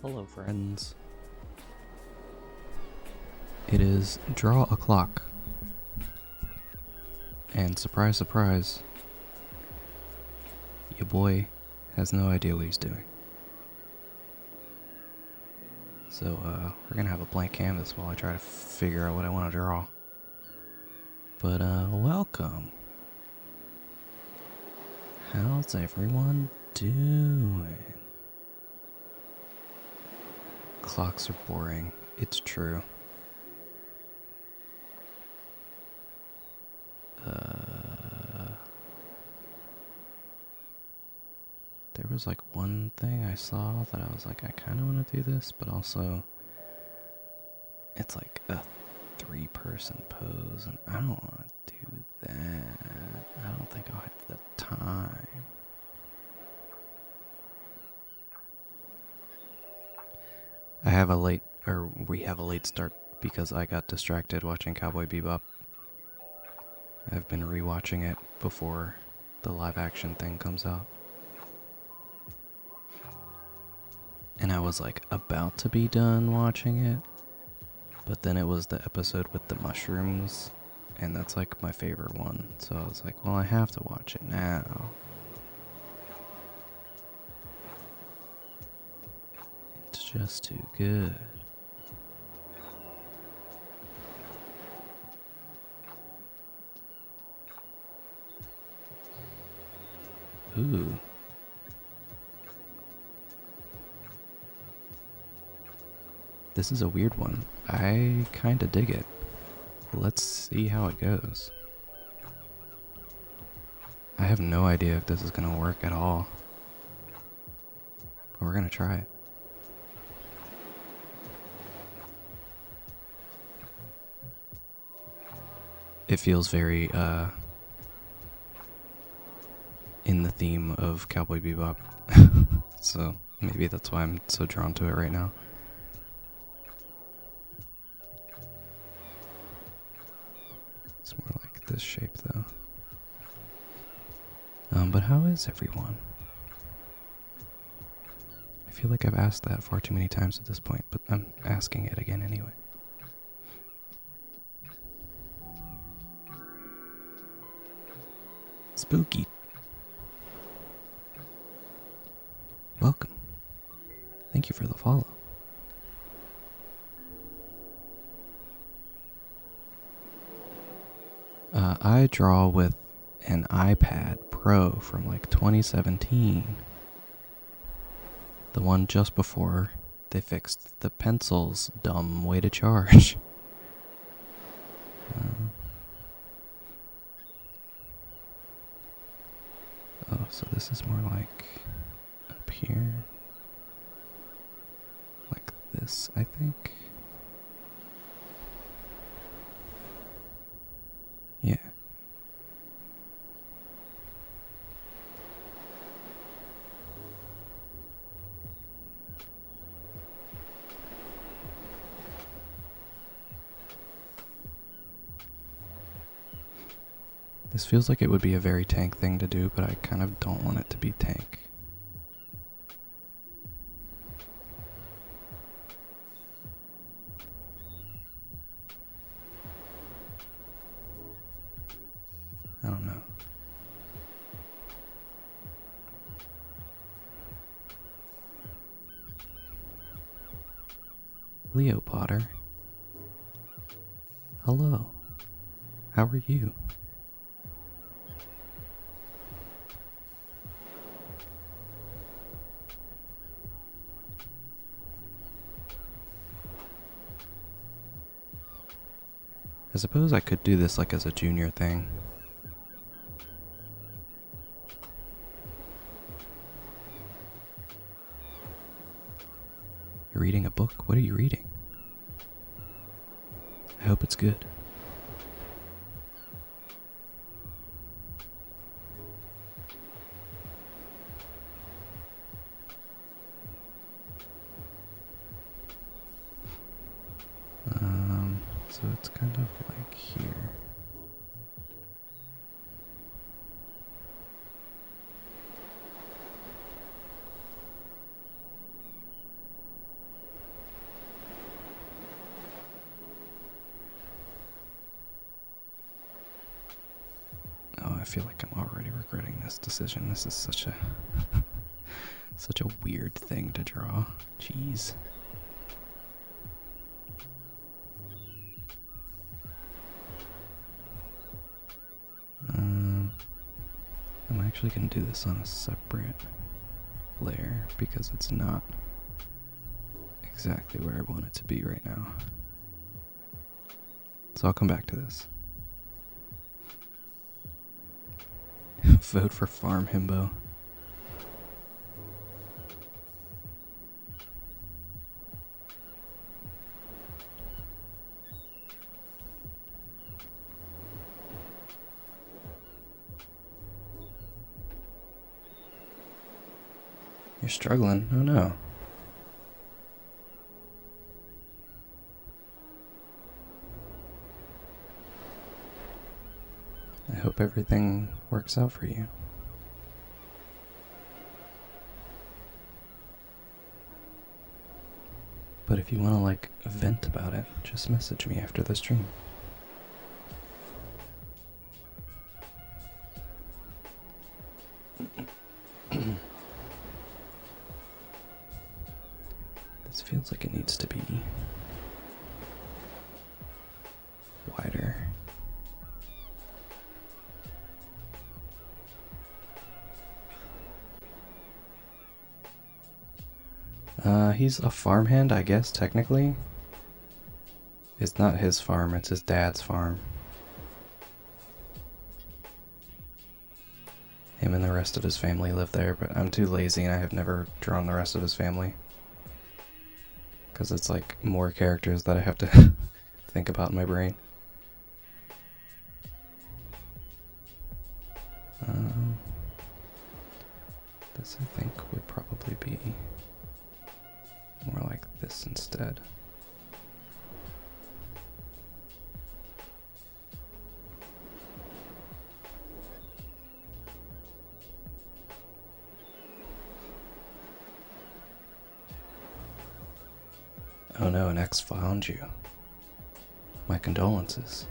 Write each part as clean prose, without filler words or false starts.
Hello, friends. It is draw a clock. And surprise, surprise, your boy has no idea what he's doing. So, we're gonna have a blank canvas while I try to figure out what I want to draw. But, welcome. How's everyone doing? Clocks are boring. It's true. There was like one thing I saw that I was like, I kind of want to do this, but also it's like a 3-person pose, and I don't want to do that. I don't think I'll have the time. We have a late start because I got distracted watching Cowboy Bebop. I've been rewatching it before the live action thing comes out. And I was like about to be done watching it, but then it was the episode with the mushrooms, and that's like my favorite one. So I was like, well, I have to watch it now. It's just too good. Ooh. This is a weird one. I kinda dig it. Let's see how it goes. I have no idea if this is gonna work at all, but we're gonna try it. It feels very, in the theme of Cowboy Bebop. So maybe that's why I'm so drawn to it right now. It's more like this shape though. But how is everyone? I feel like I've asked that far too many times at this point, but I'm asking it again anyway. Spooky. Welcome. Thank you for the follow. I draw with an iPad Pro from like 2017. The one just before they fixed the pencil's dumb way to charge. Oh, so this is more like up here. Like this, I think. Yeah. This feels like it would be a very tank thing to do, but I kind of don't want it to be tank. I don't know. Leo Potter. Hello. How are you? I suppose I could do this like as a junior thing. You're reading a book? What are you reading? I hope it's good. So it's kind of like here. feel like I'm already regretting this decision. This is such a such a weird thing to draw. Jeez. I'm actually going to do this on a separate layer because it's not exactly where I want it to be right now. So I'll come back to this. Vote for Farm Himbo. You're struggling? Oh no. I hope everything works out for you. But if you want to, like, vent about it, just message me after the stream. This feels like it needs to be wider. He's a farmhand, I guess, technically. It's not his farm, it's his dad's farm. Him and the rest of his family live there, but I'm too lazy and I have never drawn the rest of his family. Because it's like more characters that I have to think about in my brain. This I think would probably be more like this instead. Oh no, an ex found you. My condolences.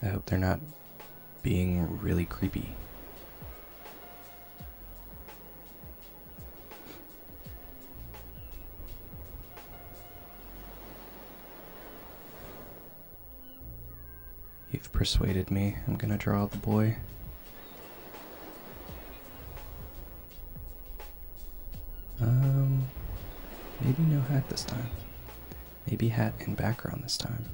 I hope they're not being really creepy. You've persuaded me. I'm gonna draw the boy. Maybe no hat this time. Maybe hat in background this time.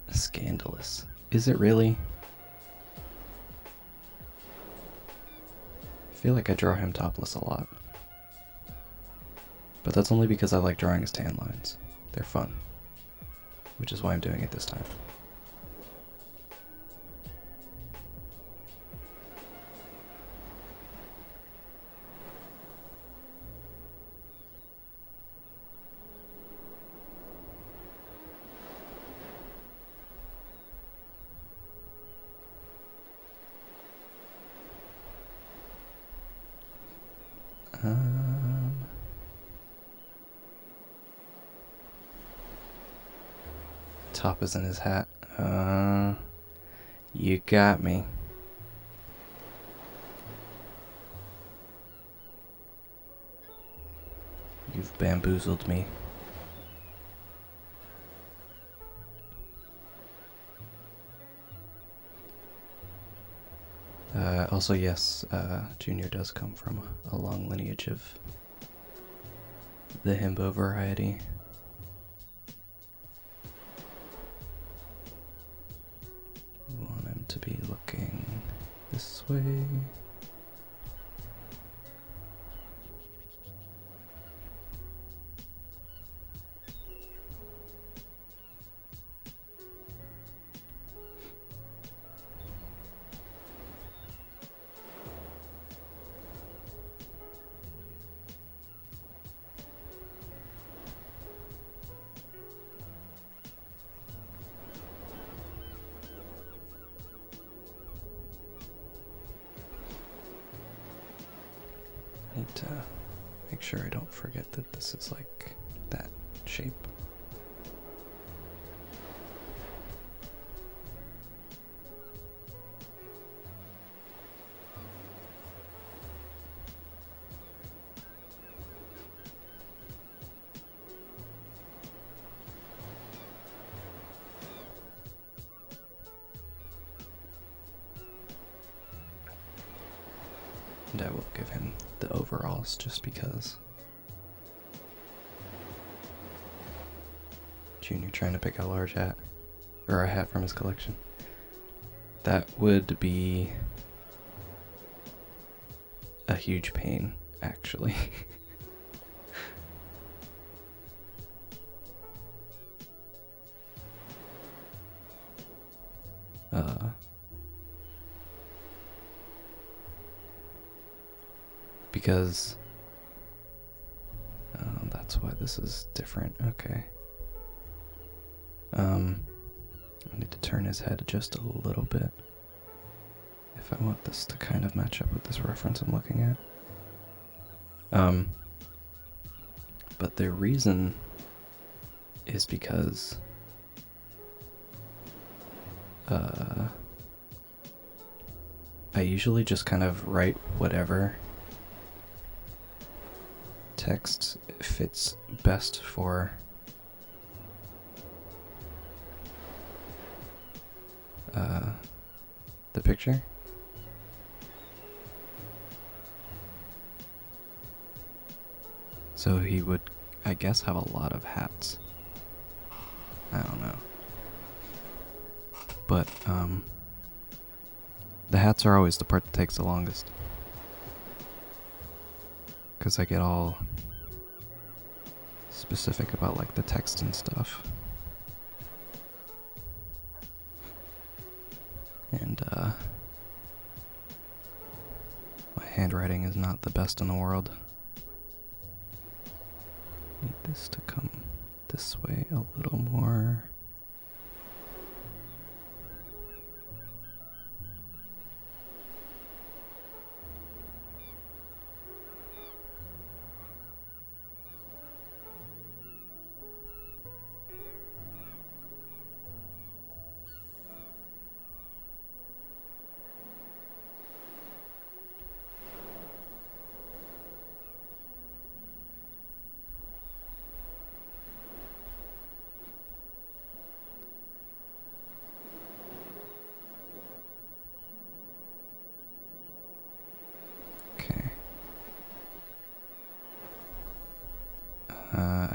Scandalous. Is it really? I feel like I draw him topless a lot. But that's only because I like drawing his tan lines. They're fun. Which is why I'm doing it this time. Top is in his hat. You got me. You've bamboozled me. Also, yes, Junior does come from a long lineage of the himbo variety. We want him to be looking this way. Need to make sure I don't forget that this is like that shape. And I will give him the overalls just because. Junior trying to pick a large hat. Or a hat from his collection. That would be a huge pain, actually. Because that's why this is different. Okay. I need to turn his head just a little bit if I want this to kind of match up with this reference I'm looking at. But the reason is because I usually just kind of write whatever text fits best for the picture. So he would, I guess, have a lot of hats. I don't know. But the hats are always the part that takes the longest. Because I get all specific about like the text and stuff. And my handwriting is not the best in the world. Need this to come this way a little more.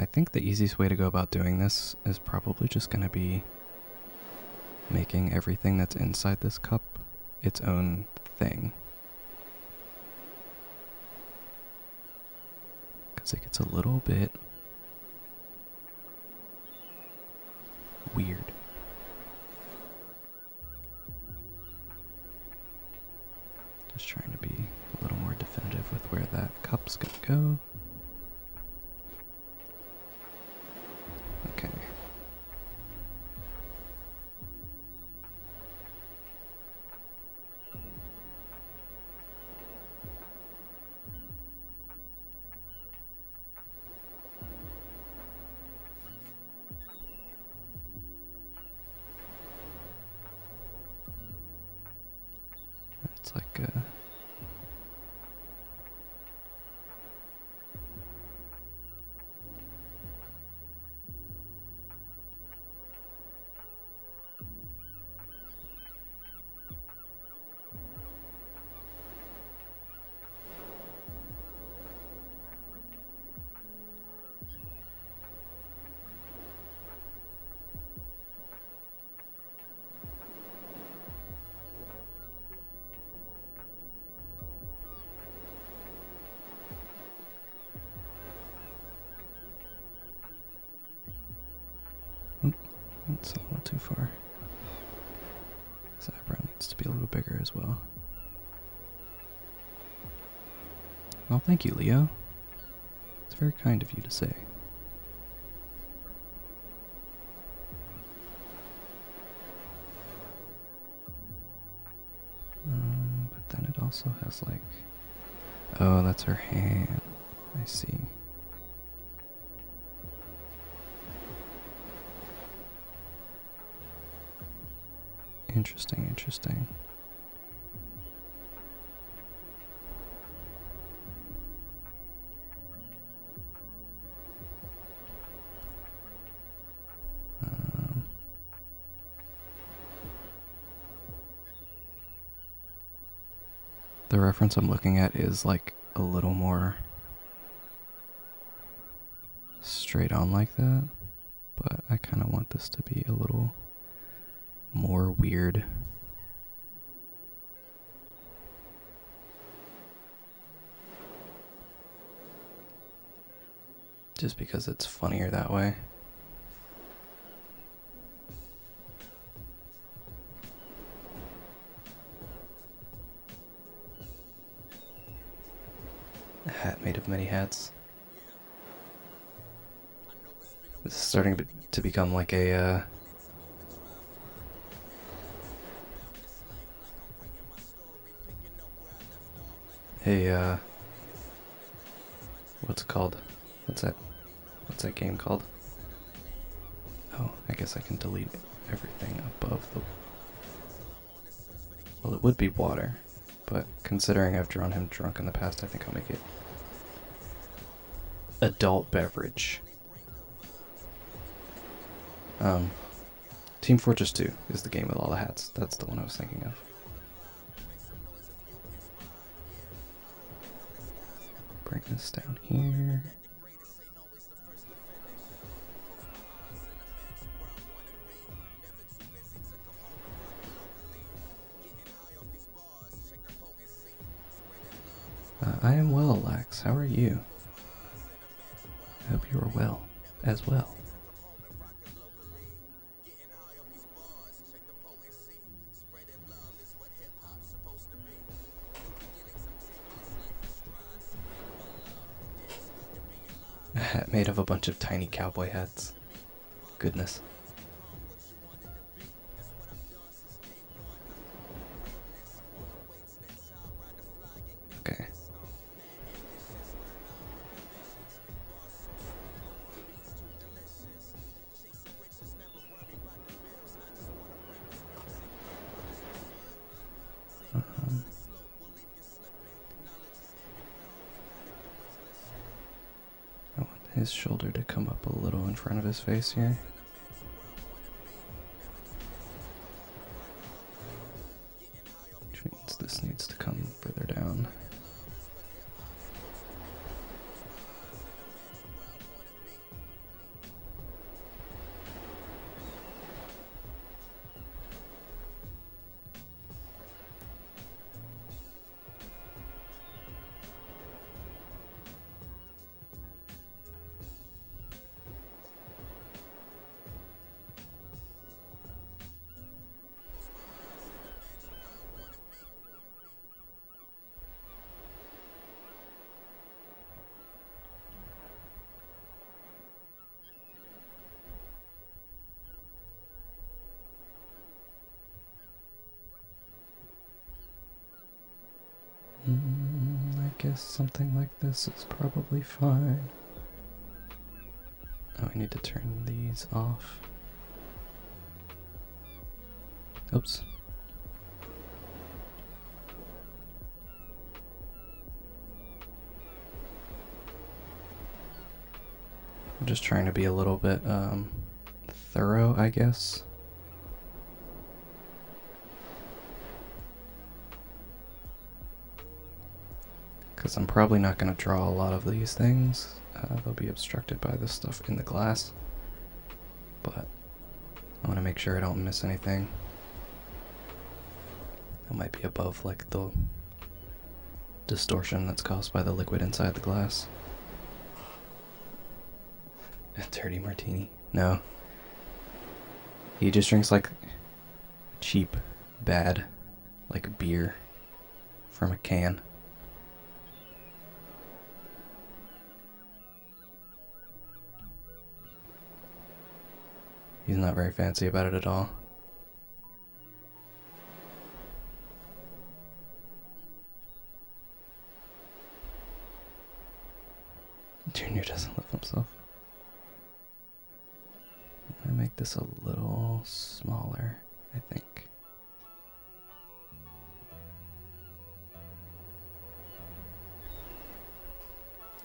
I think the easiest way to go about doing this is probably just going to be making everything that's inside this cup its own thing. Because it gets a little bit weird. Just trying to be a little more definitive with where that cup's going to go. Okay. It's like a that's a little too far. This eyebrow needs to be a little bigger as well. Well, thank you, Leo. It's very kind of you to say. But then it also has like Oh, that's her hand. I see. Interesting, interesting. The reference I'm looking at is like a little more straight on like that, but I kind of want this to be a little more weird. Just because it's funnier that way. A hat made of many hats. This is starting to become like a what's it called? What's that game called? Oh, I guess I can delete everything above the... Well, it would be water, but considering I've drawn him drunk in the past, I think I'll make it adult beverage. Team Fortress 2 is the game with all the hats. That's the one I was thinking of. Bring this down here. I am well, Lax. How are you? I hope you are well as well. A hat made of a bunch of tiny cowboy hats. Goodness. Okay. I want his shoulder to come up a little in front of his face here. Which means this needs to come further down. I guess something like this is probably fine. Oh, I need to turn these off. Oops. I'm just trying to be a little bit thorough, I guess. Because I'm probably not going to draw a lot of these things. They'll be obstructed by the stuff in the glass. But I want to make sure I don't miss anything. That might be above like the distortion that's caused by the liquid inside the glass. A dirty martini. No. He just drinks like cheap, bad, like beer from a can. He's not very fancy about it at all. Junior doesn't love himself. I'm gonna make this a little smaller, I think.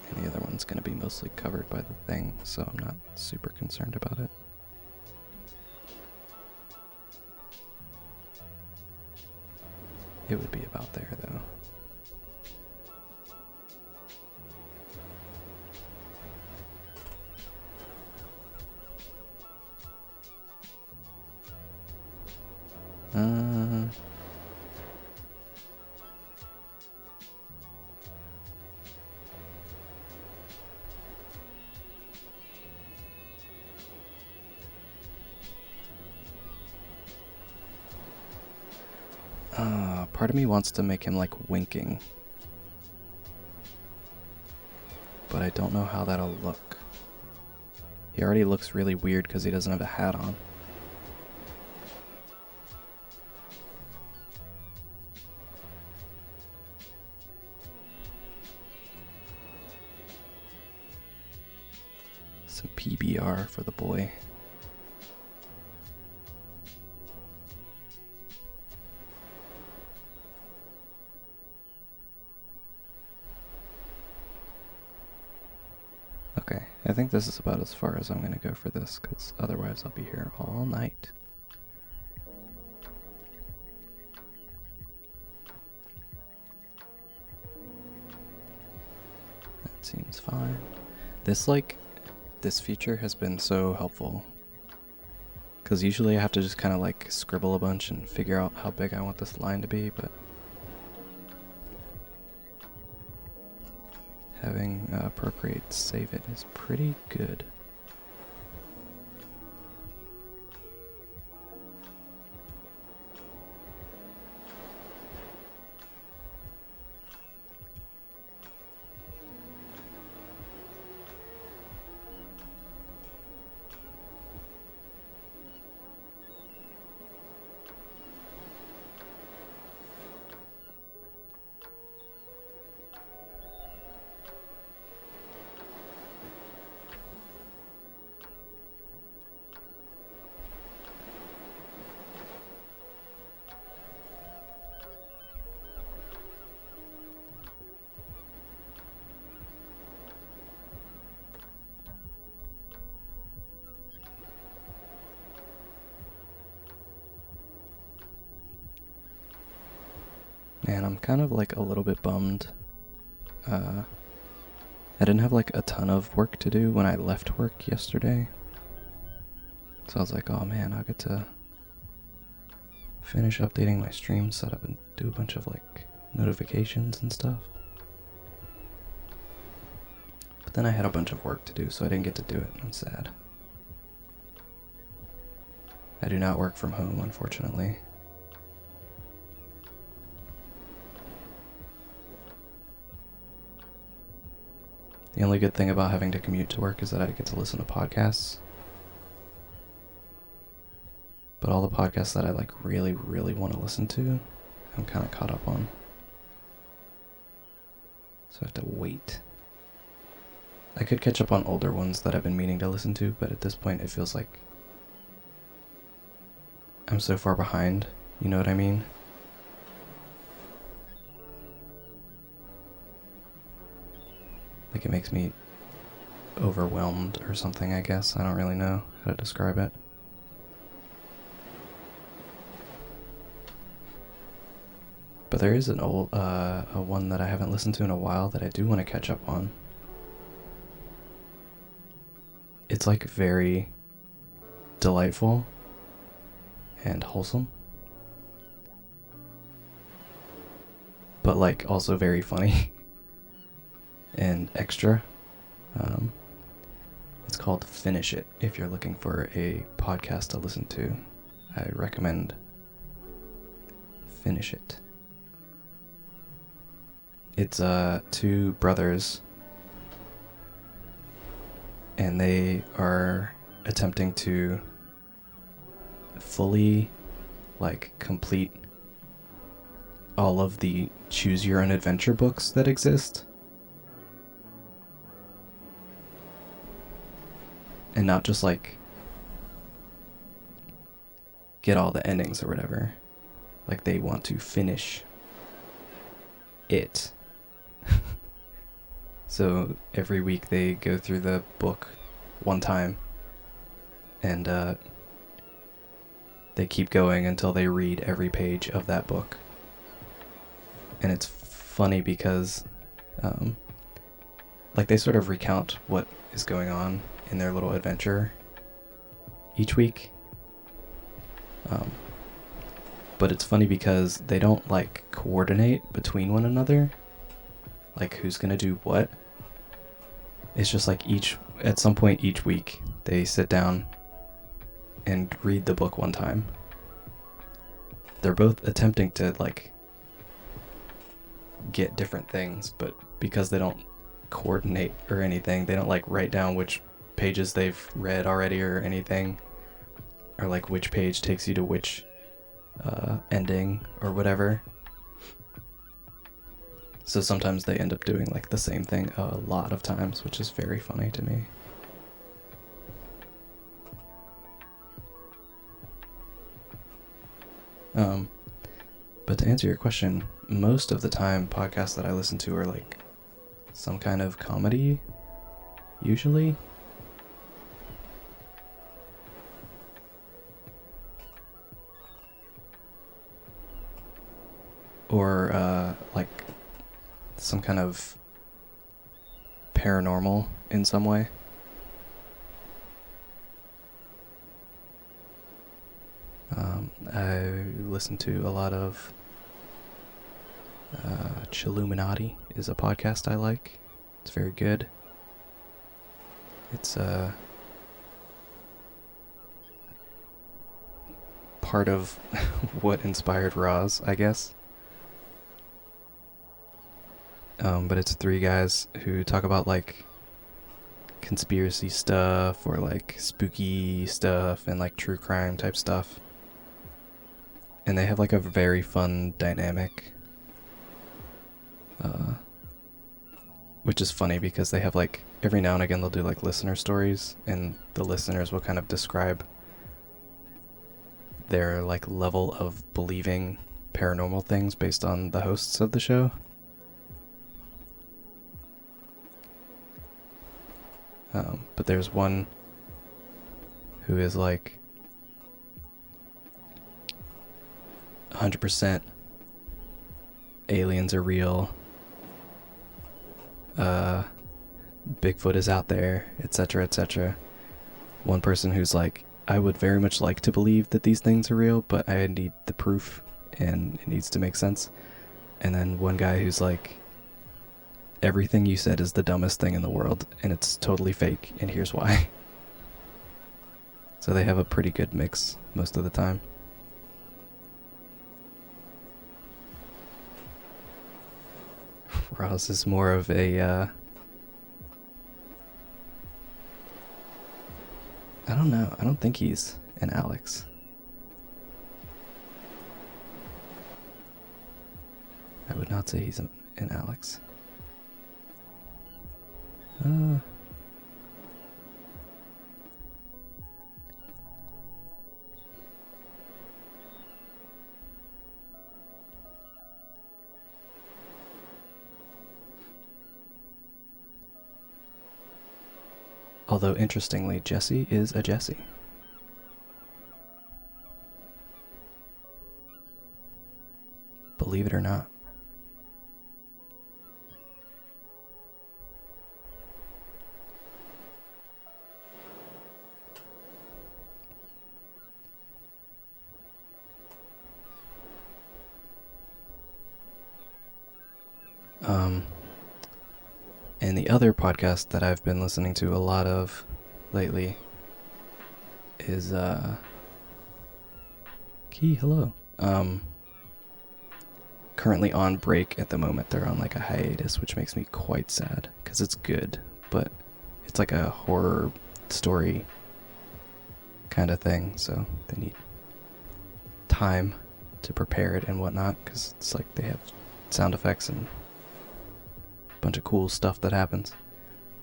And the other one's gonna be mostly covered by the thing, so I'm not super concerned about it. It would be about there, though. Part of me wants to make him like winking, but I don't know how that'll look. He already looks really weird because he doesn't have a hat on. Some PBR for the boy. Okay, I think this is about as far as I'm going to go for this, because otherwise I'll be here all night. That seems fine. This feature has been so helpful, because usually I have to just kind of like scribble a bunch and figure out how big I want this line to be, but having Procreate save it is pretty good. Man, I'm kind of like a little bit bummed. I didn't have like a ton of work to do when I left work yesterday. So I was like, oh man, I'll get to finish updating my stream setup and do a bunch of like notifications and stuff. But then I had a bunch of work to do, so I didn't get to do it. I'm sad. I do not work from home, unfortunately. The only good thing about having to commute to work is that I get to listen to podcasts. But all the podcasts that I like really, really want to listen to, I'm kind of caught up on. So I have to wait. I could catch up on older ones that I've been meaning to listen to, but at this point it feels like I'm so far behind, you know what I mean? Like it makes me overwhelmed or something, I guess. I don't really know how to describe it. But there is an old, a one that I haven't listened to in a while that I do want to catch up on. It's like very delightful and wholesome, but like also very funny and extra. It's called Finish It. If you're looking for a podcast to listen to, I recommend Finish It. It's two brothers, and they are attempting to fully like complete all of the choose your own adventure books that exist. and not just like get all the endings or whatever. Like they want to finish it. So every week they go through the book one time, and they keep going until they read every page of that book. And it's funny because like they sort of recount what is going on in their little adventure each week. But it's funny because they don't like coordinate between one another, like who's gonna do what. It's just like at some point each week they sit down and read the book one time. They're both attempting to like get different things, but because they don't coordinate or anything, they don't like write down which pages they've read already or anything, or like which page takes you to which ending or whatever. So sometimes they end up doing like the same thing a lot of times, which is very funny to me. But to answer your question, most of the time podcasts that I listen to are like some kind of comedy, usually. Or like some kind of paranormal in some way. I listen to a lot of Chilluminati is a podcast I like. It's very good. It's part of what inspired Roz, I guess. But it's three guys who talk about like conspiracy stuff or like spooky stuff and like true crime type stuff. And they have like a very fun dynamic. Which is funny because they have like every now and again they'll do like listener stories, and the listeners will kind of describe their like level of believing paranormal things based on the hosts of the show. But there's one who is like 100% aliens are real, Bigfoot is out there, etc., etc. One person who's like, I would very much like to believe that these things are real, but I need the proof and it needs to make sense. And then one guy who's like, everything you said is the dumbest thing in the world and it's totally fake, and here's why. So they have a pretty good mix most of the time. Ross is more of a I don't know. I don't think he's an Alex. I would not say he's an Alex. Although, interestingly, Jesse is a Jesse. Believe it or not. And the other podcast that I've been listening to a lot of lately is Key, hello. Currently on break at the moment. They're on like a hiatus, which makes me quite sad because it's good, but it's like a horror story kind of thing, so they need time to prepare it and whatnot, because it's like they have sound effects and bunch of cool stuff that happens.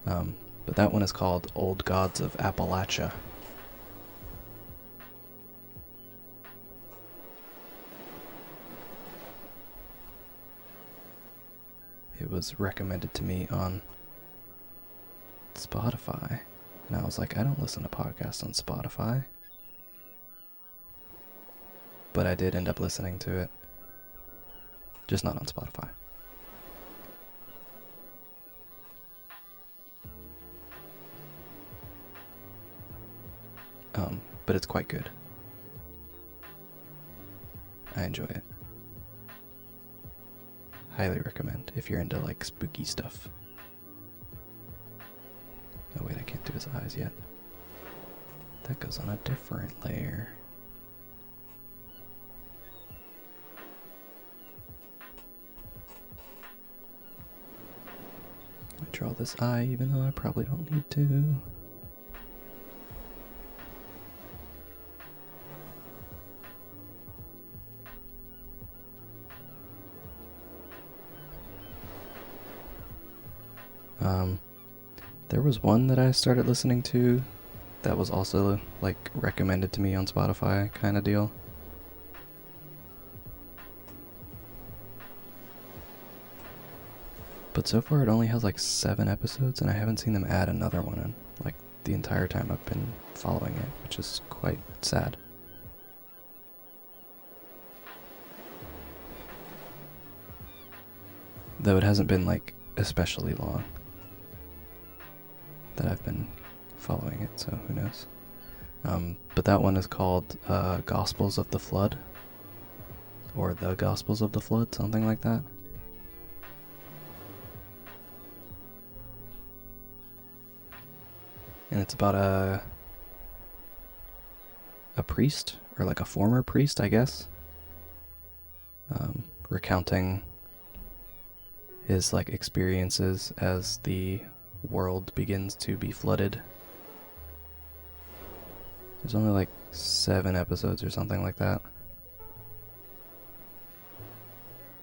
But But that one is called Old Gods of Appalachia. It was recommended to me on Spotify, and I was like, I don't listen to podcasts on Spotify. But I did end up listening to it. Just not on Spotify. But it's quite good. I enjoy it. Highly recommend if you're into like spooky stuff. Oh wait, I can't do his eyes yet. That goes on a different layer. I draw this eye even though I probably don't need to. There was one that I started listening to that was also like recommended to me on Spotify kind of deal. But so far it only has like 7 episodes, and I haven't seen them add another one in like the entire time I've been following it, which is quite sad. Though it hasn't been like especially long that I've been following it, so who knows. But that one is called Gospels of the Flood, or The Gospels of the Flood, something like that. And it's about a priest, or like a former priest, I guess, recounting his like experiences as the world begins to be flooded. There's only like 7 episodes or something like that,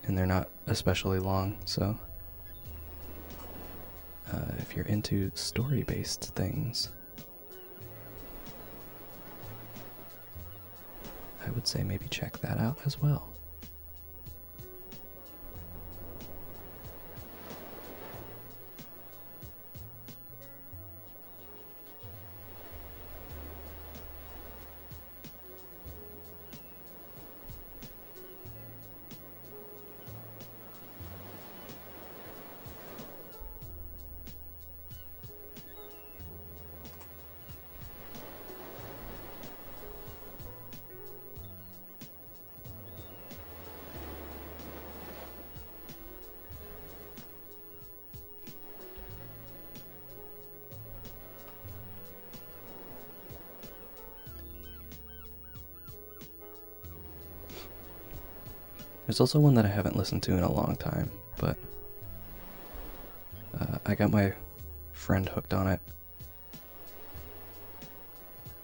and they're not especially long, so if you're into story-based things, I would say maybe check that out as well. There's also one that I haven't listened to in a long time, but I got my friend hooked on it,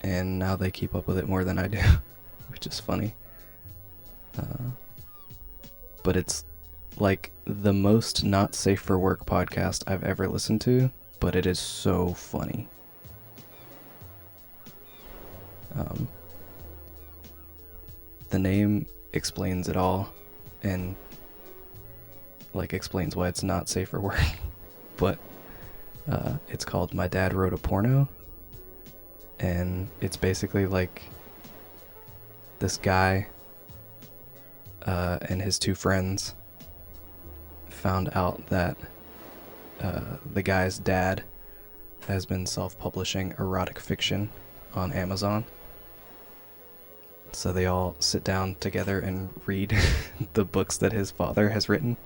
and now they keep up with it more than I do, which is funny. But it's like the most not safe for work podcast I've ever listened to, but it is so funny. The name explains it all, and like explains why it's not safe for work. But it's called My Dad Wrote a Porno, and it's basically like this guy and his 2 friends found out that the guy's dad has been self-publishing erotic fiction on Amazon. So they all sit down together and read the books that his father has written.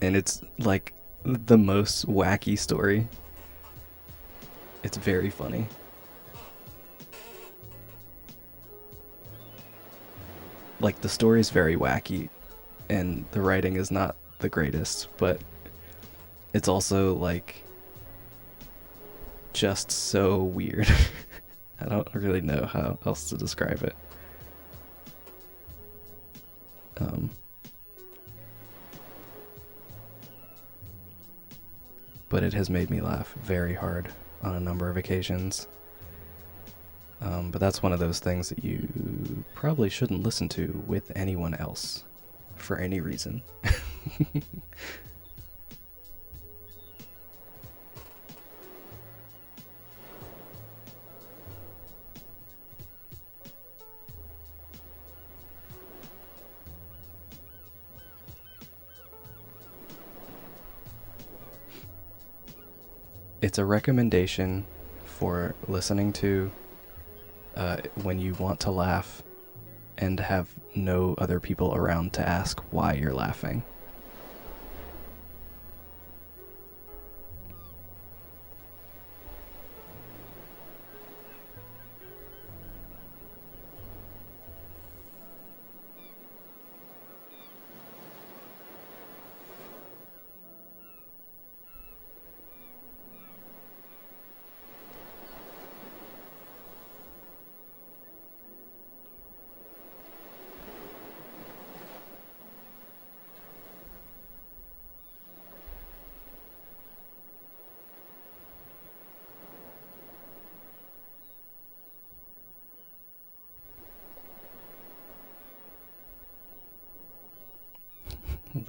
And it's like the most wacky story. It's very funny. Like the story's very wacky, and the writing is not the greatest, but it's also like just so weird. I don't really know how else to describe it. but it has made me laugh very hard on a number of occasions. But that's one of those things that you probably shouldn't listen to with anyone else for any reason. It's a recommendation for listening to when you want to laugh and have no other people around to ask why you're laughing.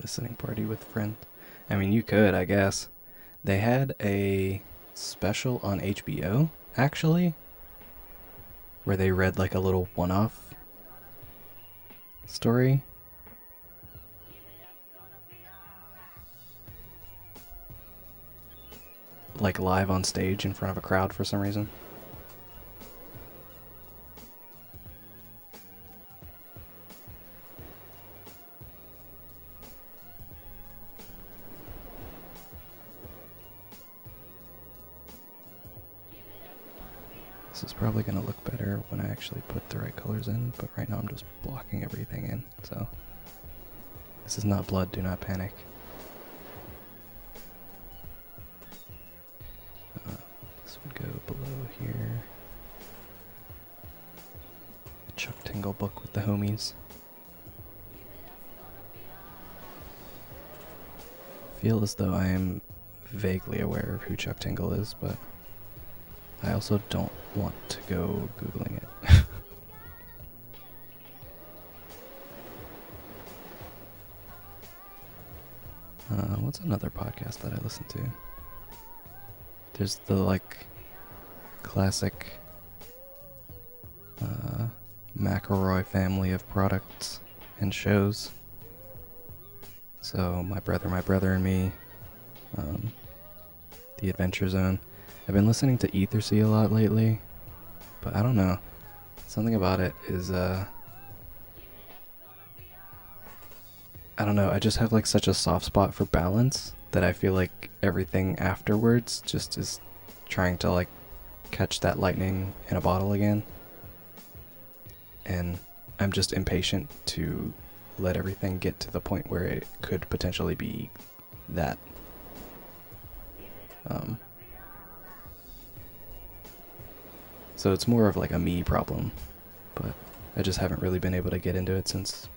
Listening party with friends. I mean, you could, I guess. They had a special on HBO, actually, where they read like a little one-off story. Like live on stage in front of a crowd for some reason. This is probably going to look better when I actually put the right colors in, but right now I'm just blocking everything in, so this is not blood, do not panic. This would go below here. The Chuck Tingle book with the homies. Feel as though I am vaguely aware of who Chuck Tingle is, but I also don't want to go Googling it. What's another podcast that I listen to? There's the like classic McElroy family of products and shows. So my brother and me, The Adventure Zone. I've been listening to Ethersea a lot lately, but I don't know. Something about it is, I don't know, I just have like such a soft spot for balance that I feel like everything afterwards just is trying to like catch that lightning in a bottle again. And I'm just impatient to let everything get to the point where it could potentially be that. So it's more of like a me problem, but I just haven't really been able to get into it since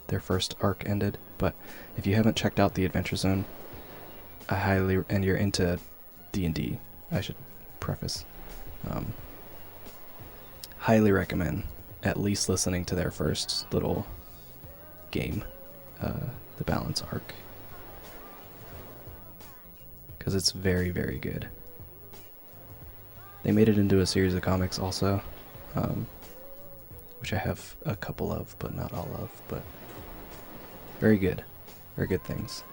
their first arc ended. But if you haven't checked out The Adventure Zone, I highly, and you're into D&D, I should preface, highly recommend at least listening to their first little game, the Balance arc, because it's very, very good. They made it into a series of comics also, which I have a couple of, but not all of, but very good. Very good things.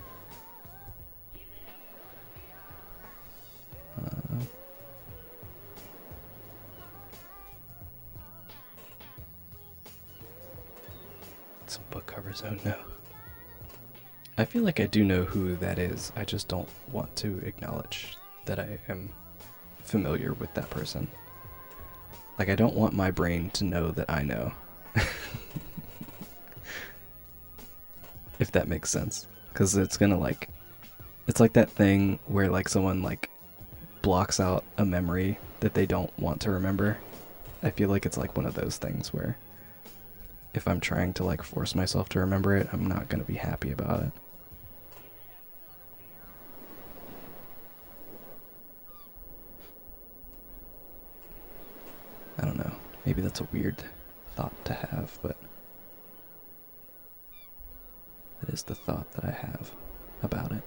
Some book covers, oh no. I feel like I do know who that is, I just don't want to acknowledge that I am familiar with that person. Like, I don't want my brain to know that I know. If that makes sense. Because it's gonna like... It's like that thing where like someone like blocks out a memory that they don't want to remember. I feel like it's like one of those things where if I'm trying to like force myself to remember it, I'm not gonna be happy about it. Maybe that's a weird thought to have, but that is the thought that I have about it.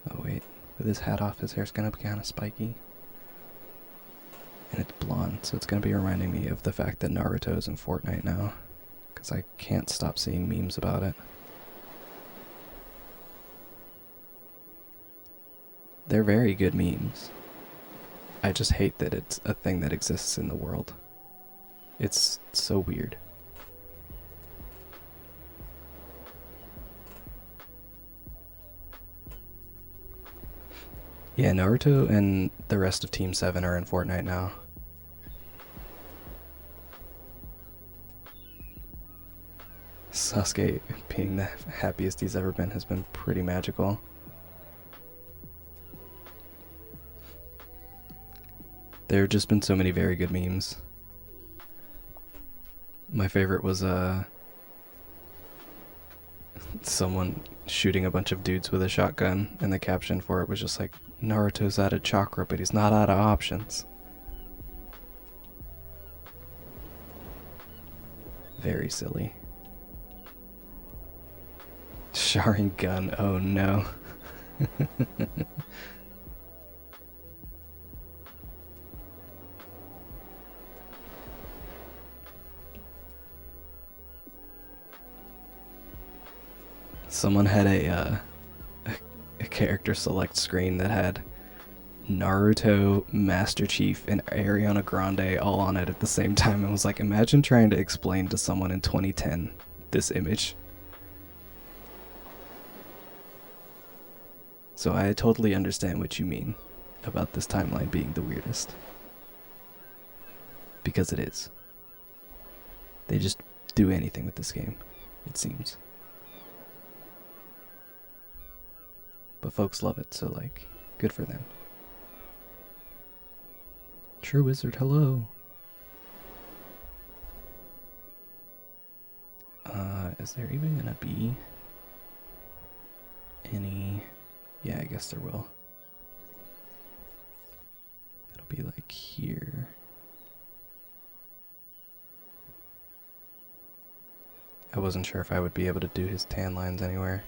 Oh wait, with his hat off, his hair's gonna be kind of spiky. And it's blonde, so it's gonna be reminding me of the fact that Naruto's in Fortnite now. Because I can't stop seeing memes about it. They're very good memes. I just hate that it's a thing that exists in the world. It's so weird. Yeah, Naruto and the rest of Team 7 are in Fortnite now. Sasuke being the happiest he's ever been has been pretty magical. There have just been so many very good memes. My favorite was someone shooting a bunch of dudes with a shotgun, and the caption for it was just like, Naruto's out of chakra, but he's not out of options. Very silly. Sharingan, oh no. Someone had a character select screen that had Naruto, Master Chief, and Ariana Grande all on it at the same time, and was like, imagine trying to explain to someone in 2010 this image. So I totally understand what you mean about this timeline being the weirdest. Because it is. They just do anything with this game, it seems. But folks love it, so like, good for them. True Wizard, hello. Is there even gonna be any... Yeah, I guess there will. It'll be like here. I wasn't sure if I would be able to do his tan lines anywhere.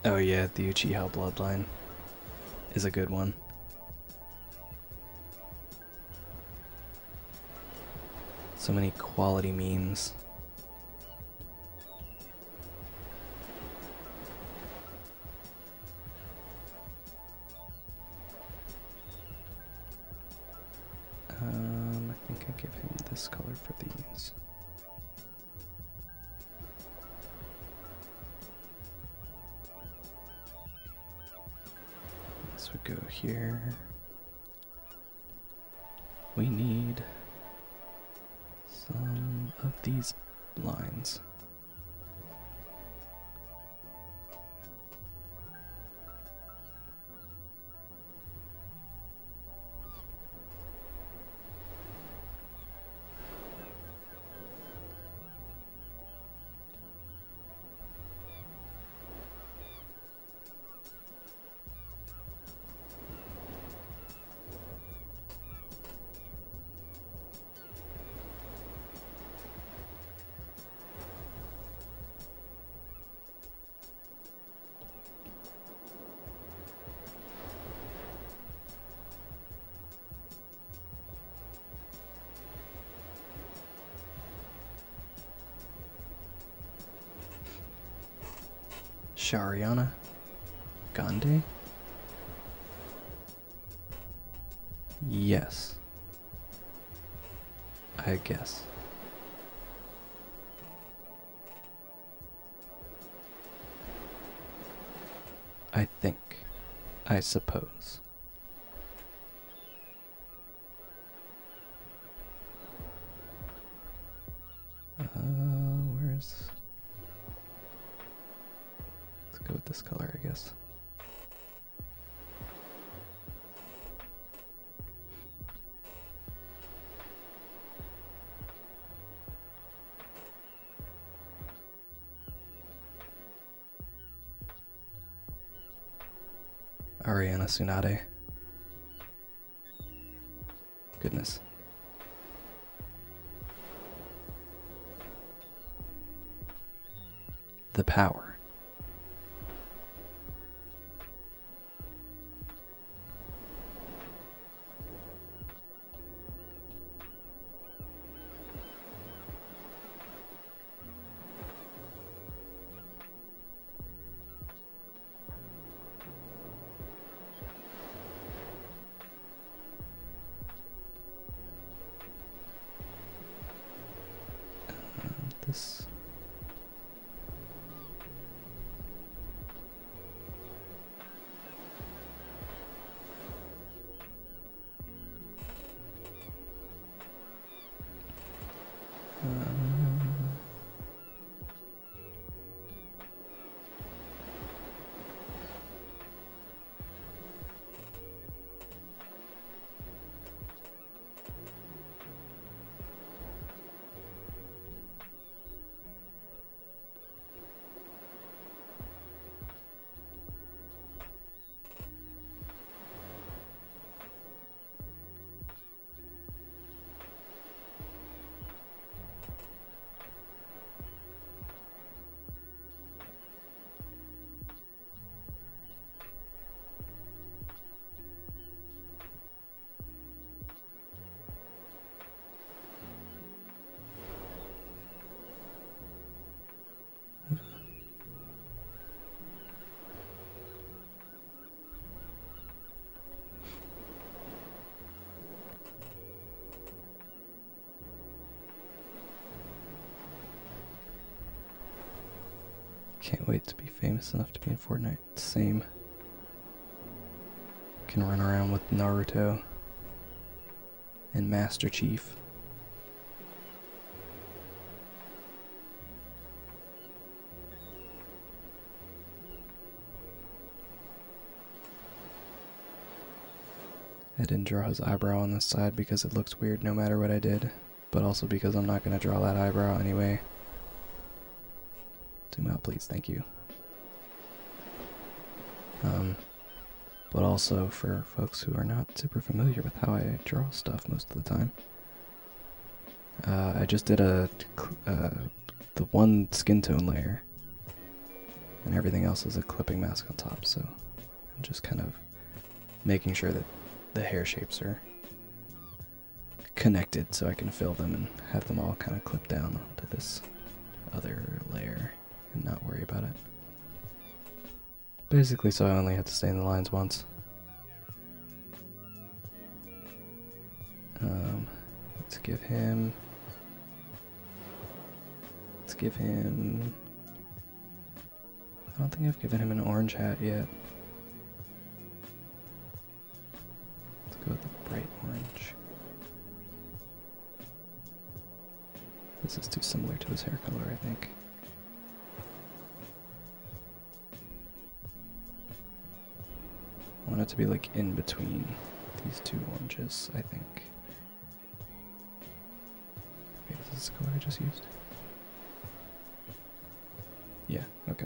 Oh yeah, the Uchiha bloodline is a good one. So many quality memes. I think I give him this color for these. This would go here. We need some of these lines. Shariana Gandhi? Yes. I guess. I think. I suppose. Where's... Let's go with this color, I guess. Ariana Tsunade. Goodness. The power. This. Can't wait to be famous enough to be in Fortnite. Same. Can run around with Naruto and Master Chief. I didn't draw his eyebrow on this side because it looks weird no matter what I did, but also because I'm not going to draw that eyebrow anyway. Zoom out, please. Thank you. But also for folks who are not super familiar with how I draw stuff most of the time, I just did the one skin tone layer, and everything else is a clipping mask on top. So I'm just kind of making sure that the hair shapes are connected, so I can fill them and have them all kind of clip down onto this other layer and not worry about it. Basically, so I only have to stay in the lines once. Let's give him... I don't think I've given him an orange hat yet. Let's go with the bright orange. This is too similar to his hair color, I think. I want it to be like in between these two oranges, I think. Wait, is this the color I just used? Yeah, okay.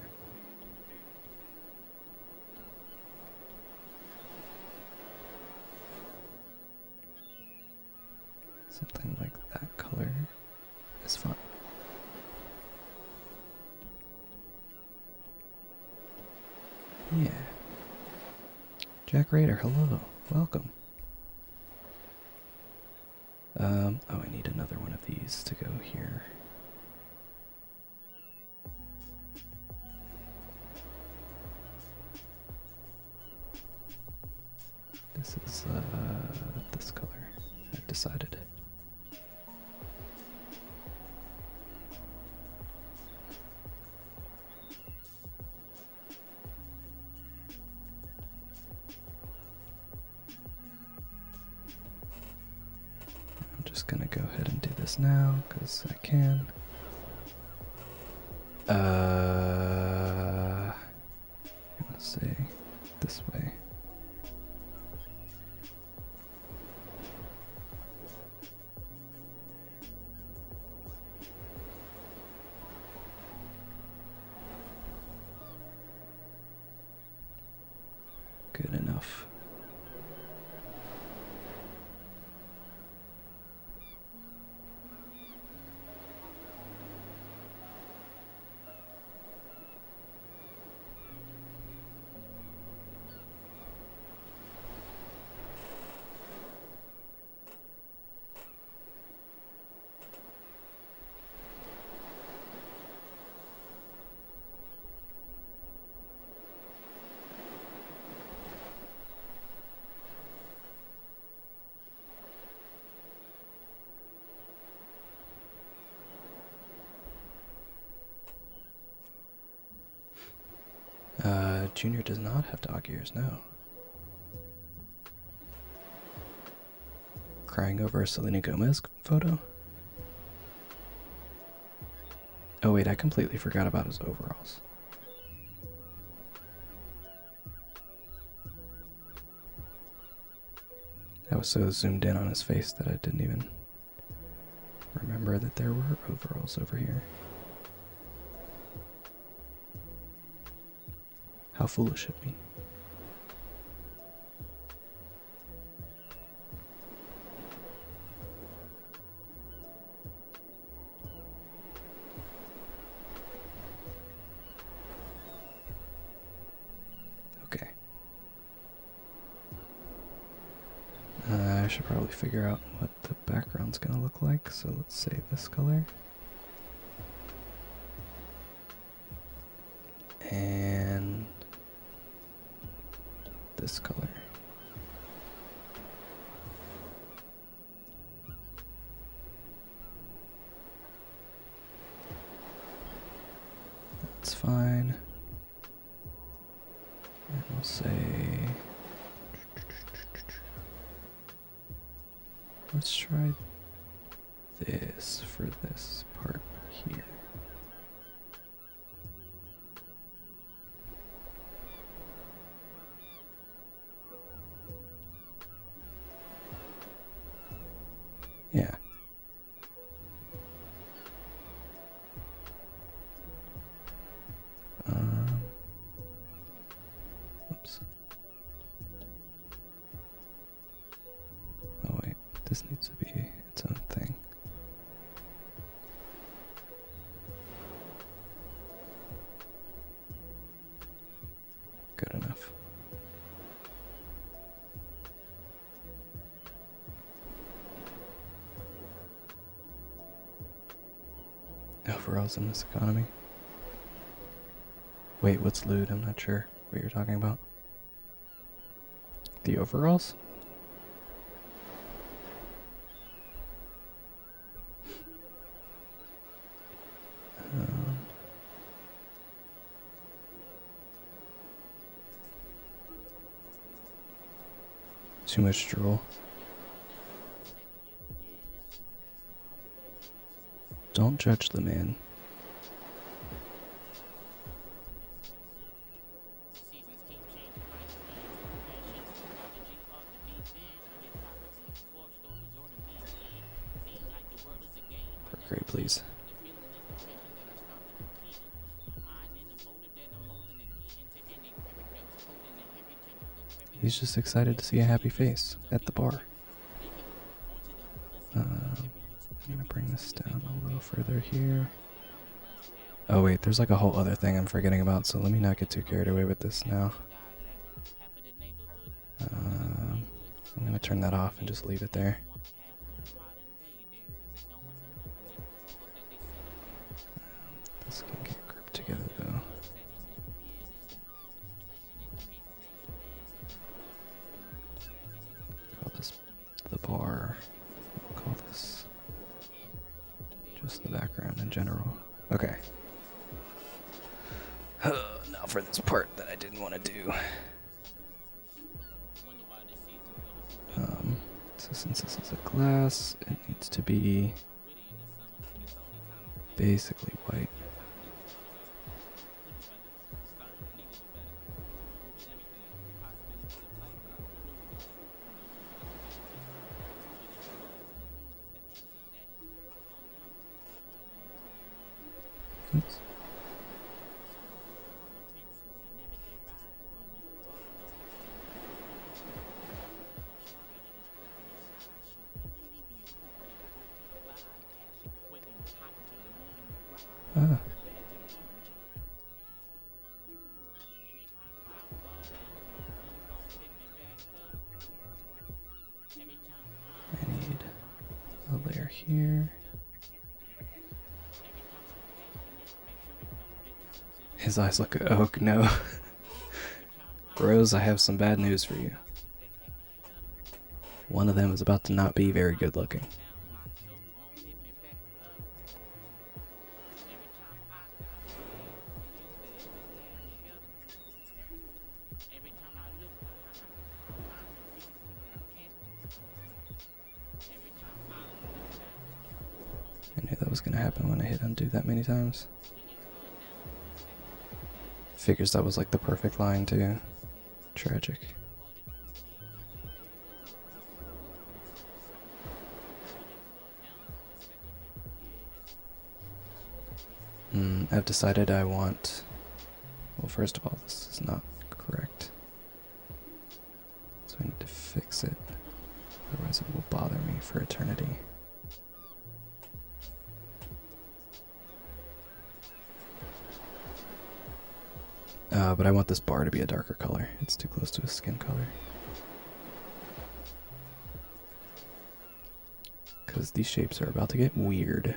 Something like that color is fine. Yeah. Jack Raider, hello. Welcome. Oh, I need another one of these to go here. This is, this color, I've decided. just gonna go ahead and do this now, because I can. I'm gonna say this way. Good enough. Junior does not have dog ears, no. Crying over a Selena Gomez photo? Oh wait, I completely forgot about his overalls. I was so zoomed in on his face that I didn't even remember that there were overalls over here. How foolish of me. Okay. I should probably figure out what the background's gonna look like, so let's say this color. And this color. That's fine. And we'll say, let's try this for this part here. Yeah. Oops. Oh wait, this needs to be its own thing. Good enough. Overalls in this economy. Wait, what's lewd? I'm not sure what you're talking about. The overalls? Too much drool. Don't judge the man. Great, please. He's just excited to see a happy face at the bar. I'm gonna bring this down a little further here. Oh wait, there's like a whole other thing I'm forgetting about, so let me not get too carried away with this now. I'm gonna turn that off and just leave it there. This can get grouped together though. Call this the bar. We'll call this just the background in general. Okay. Now for this part that I didn't want to do. So since this is a glass, it needs needs to be basically white. Oops. Ah. I need a layer here. His eyes look. Oh no. Rose, I have some bad news for you. One of them is about to not be very good looking. I knew that was going to happen when I hit undo that many times. Figures that was like the perfect line too. Tragic. I've decided I want... Well, first of all, this is not correct. So I need to fix it. Otherwise it will bother me for eternity. But I want this bar to be a darker color. It's too close to his skin color. Because these shapes are about to get weird.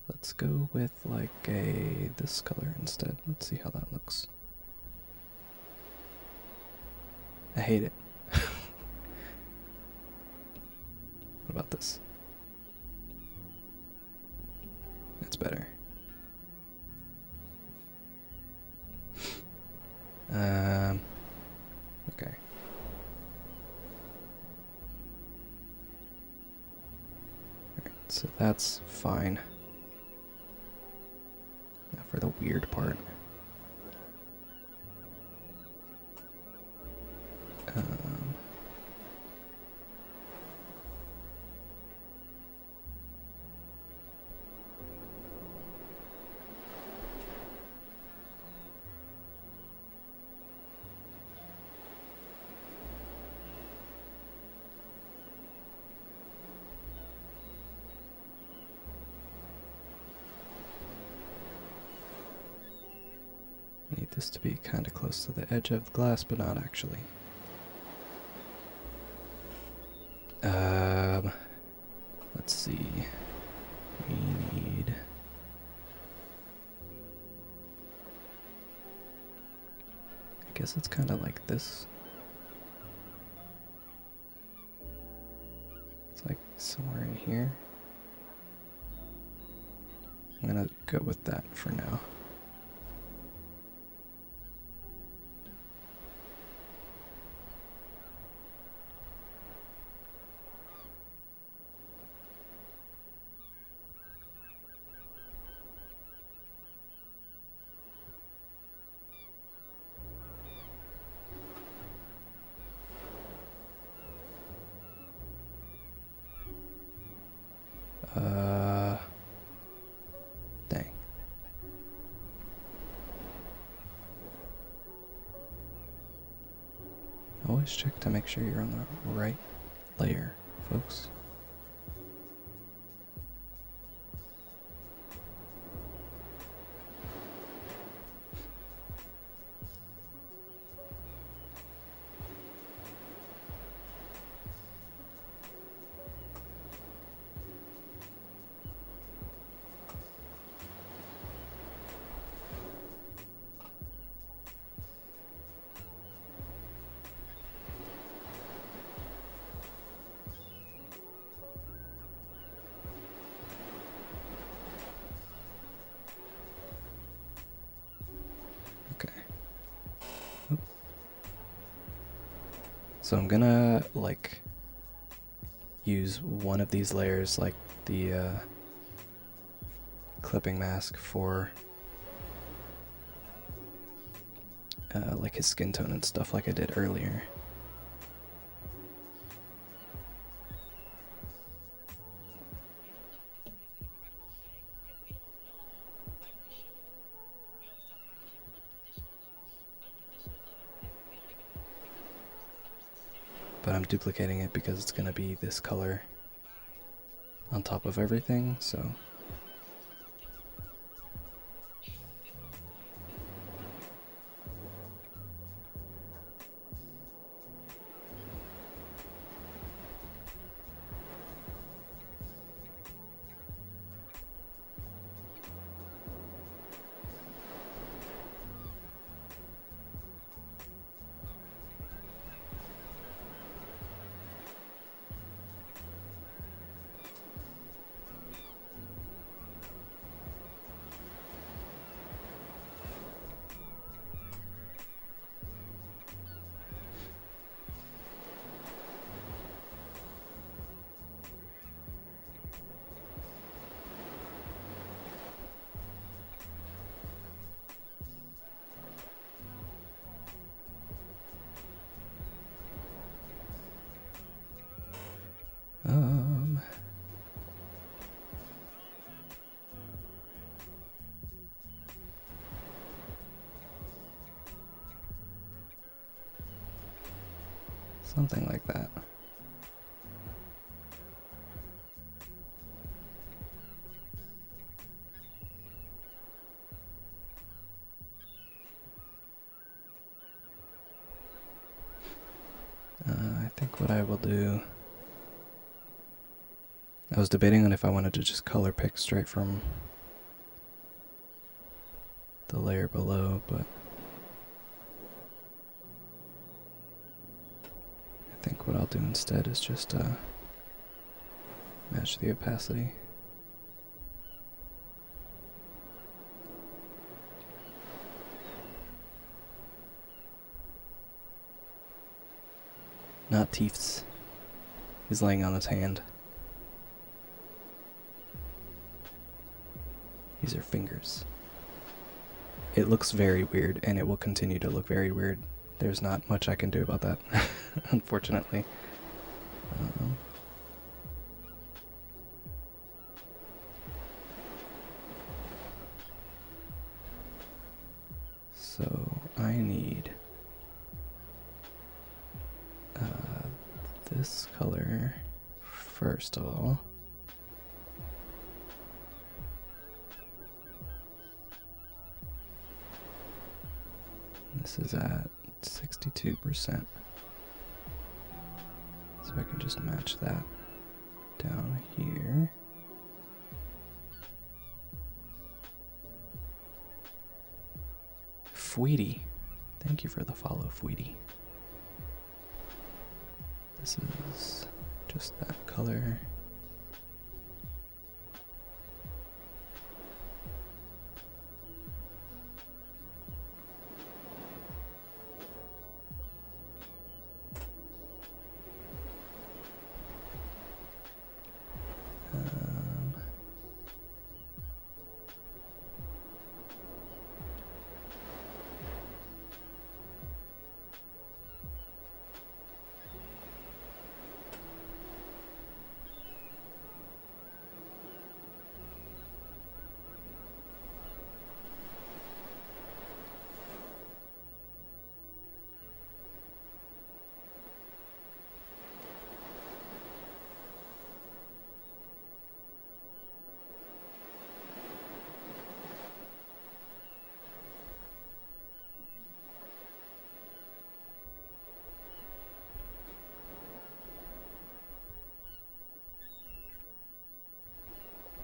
Let's go with like this color instead. Let's see how that looks. I hate it. What about this? That's better. Okay. Alright, so that's fine. Now for the weird part. Need this to be kind of close to the edge of the glass, but not actually. Let's see. We need... I guess it's kind of like this. It's like somewhere in here. I'm gonna go with that for now. Dang. Always check to make sure you're on the right layer, folks. So I'm gonna like use one of these layers, like the clipping mask, for like his skin tone and stuff, like I did earlier. But I'm duplicating it because it's gonna be this color on top of everything, so something like that. I think what I will do, I was debating on if I wanted to just color pick straight from the layer below, but I think what I'll do instead is just match the opacity. Not teeths. He's laying on his hand. These are fingers. It looks very weird, and it will continue to look very weird. There's not much I can do about that, unfortunately. So I need this color first of all. This is at 62%. So I can just match that down here. Fweety. Thank you for the follow, Fweety. This is just that color.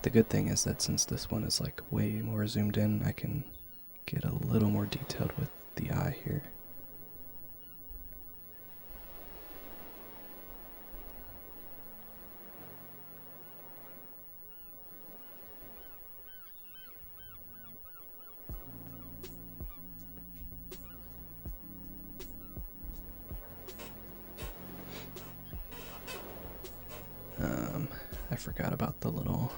The good thing is that since this one is like way more zoomed in, I can get a little more detailed with the eye here. forgot about the little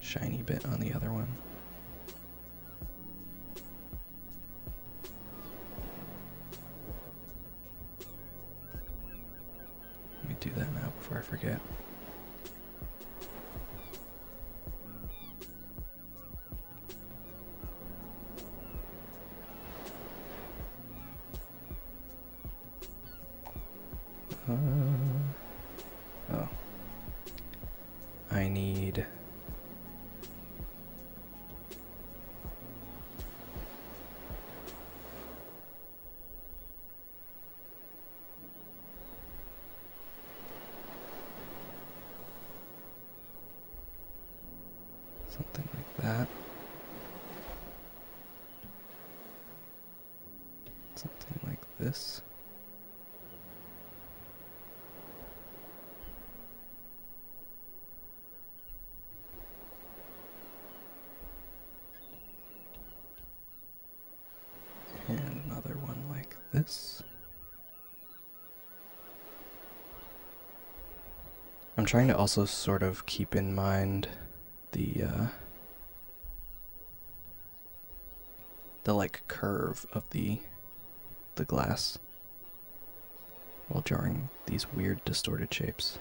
shiny bit on the other one. Let me do that now before I forget. Oh. I need... something like that. Something like this. And another one like this. I'm trying to also sort of keep in mind the like curve of the glass while drawing these weird distorted shapes.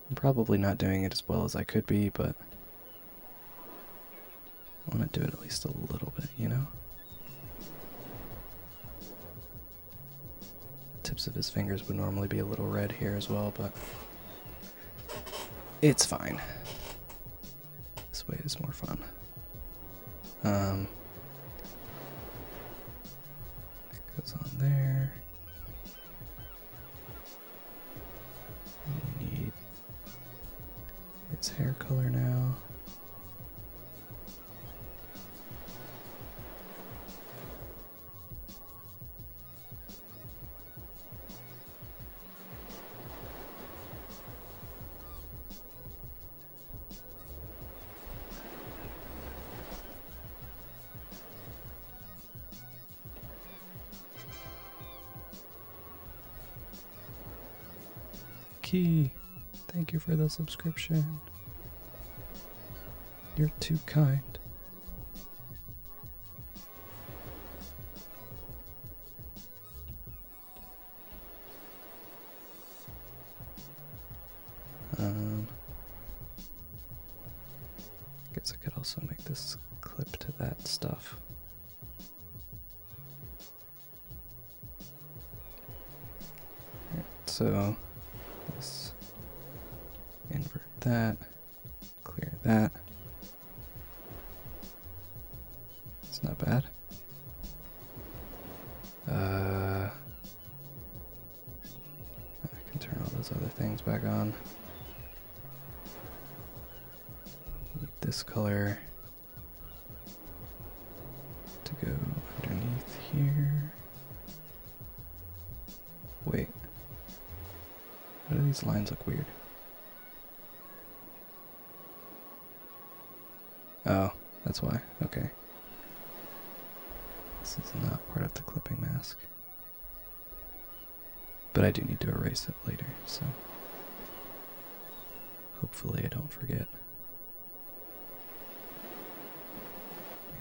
I'm probably not doing it as well as I could be, but I want to do it at least a little bit, you know? The tips of his fingers would normally be a little red here as well, but it's fine. This way is more fun. It goes on there. You need its hair color now. Key, thank you for the subscription. You're too kind. Guess I could also make this clip to that stuff. Alright, so this, invert that, clear that. It's not bad. I can turn all those other things back on. Need this color to go underneath here. Wait. Why do these lines look weird? Oh, that's why. Okay. This is not part of the clipping mask. But I do need to erase it later, so hopefully I don't forget.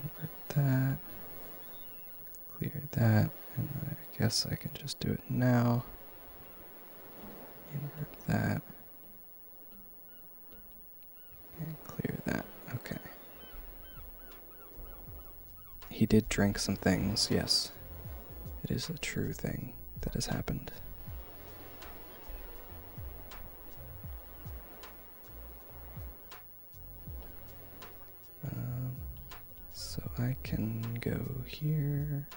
Invert that. Clear that. And I guess I can just do it now. Invert that. And clear that. Okay. He did drink some things, yes. It is a true thing that has happened. So I can go here.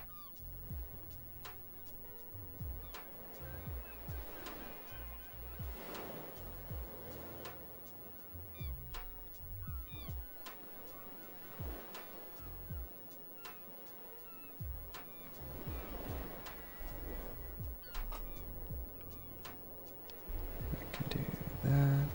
I can do that.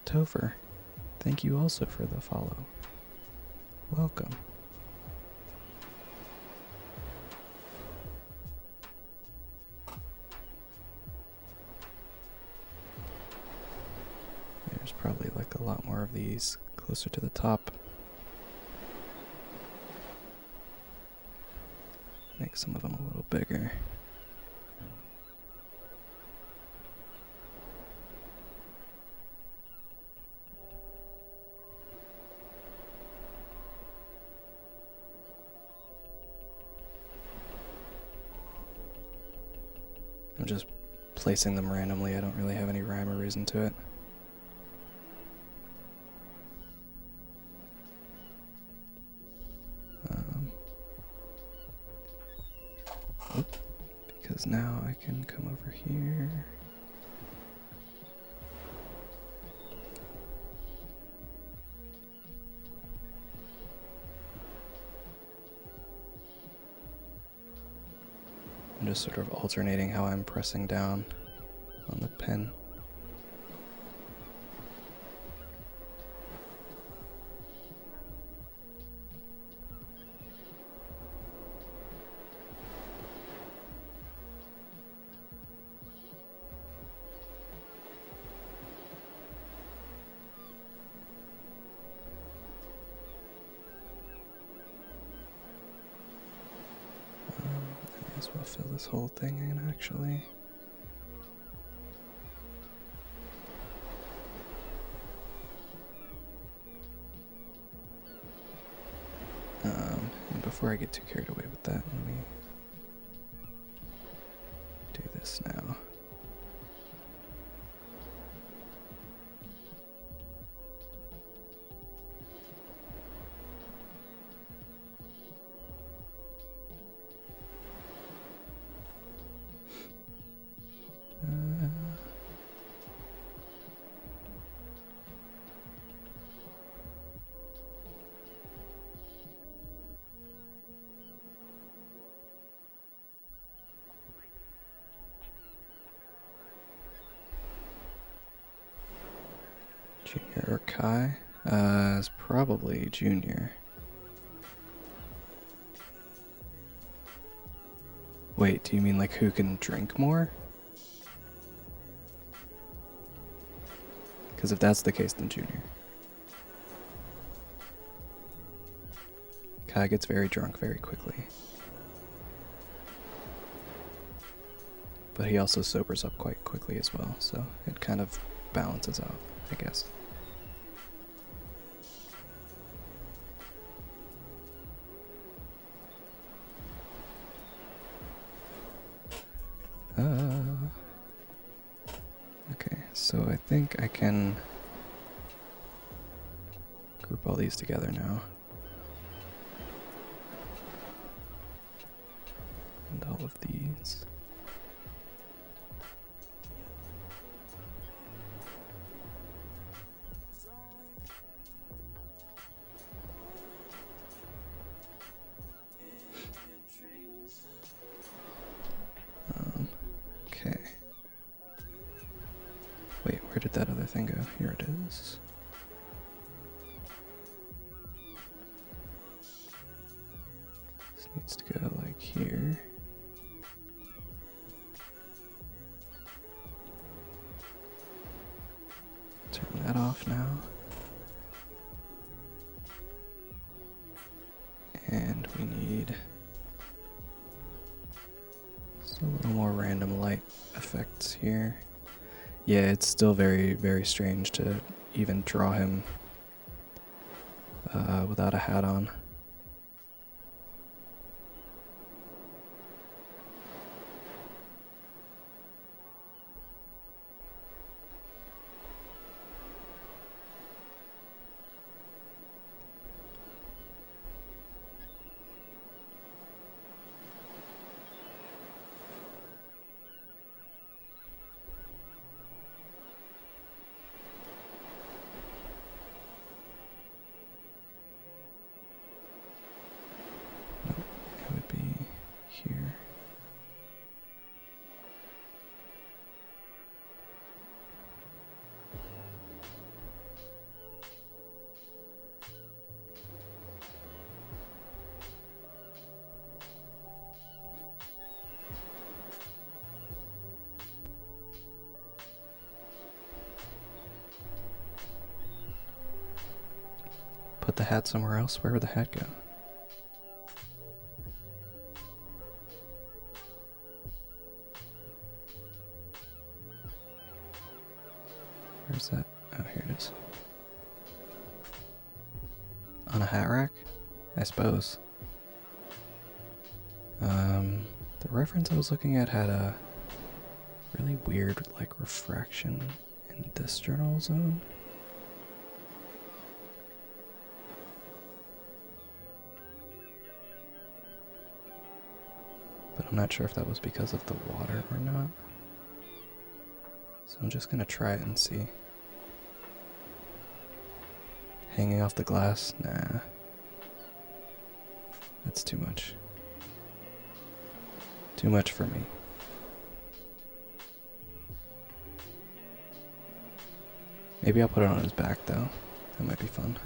Topher, thank you also for the follow. Welcome. There's probably like a lot more of these closer to the top. Make some of them a little bigger. I'm just placing them randomly. I don't really have any rhyme or reason to it. Because now I can come over here. I'm just sort of alternating how I'm pressing down on the pen. I guess we'll fill this whole thing in, actually. And before I get too carried away with that, let me do this now. Junior or Kai? It's probably Junior. Wait, do you mean like who can drink more? Because if that's the case, then Junior. Kai gets very drunk very quickly. But he also sobers up quite quickly as well, so it kind of balances out, I guess. Okay, so I think I can group all these together now. And all of these. Okay. Wait, where did that other thing go? Here it is. This needs to go like here. Turn that off now. And we need just a little more random light effects here. Yeah, it's still very, very strange to even draw him without a hat on. put the hat somewhere else. Where would the hat go? Where's that? Oh, here it is. On a hat rack? I suppose. The reference I was looking at had a really weird, like, refraction in this journal zone. But I'm not sure if that was because of the water or not. So I'm just gonna try it and see. Hanging off the glass? Nah. That's too much. Too much for me. Maybe I'll put it on his back though. That might be fun.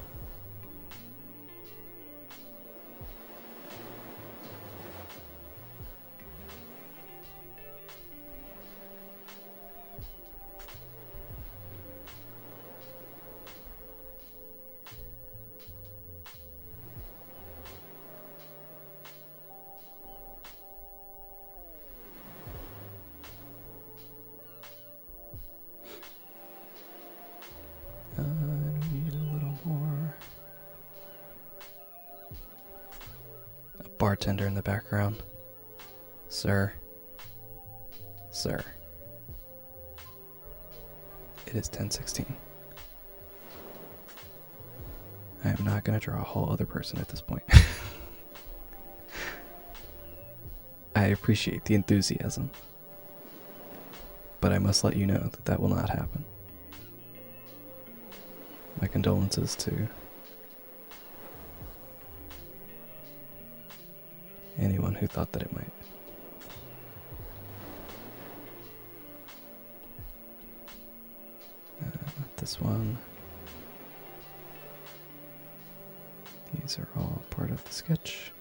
We need a little more. A bartender in the background. Sir. Sir. It is 10:16. I am not going to draw a whole other person at this point. I appreciate the enthusiasm, but I must let you know that that will not happen. My condolences to anyone who thought that it might. Not this one. These are all part of the sketch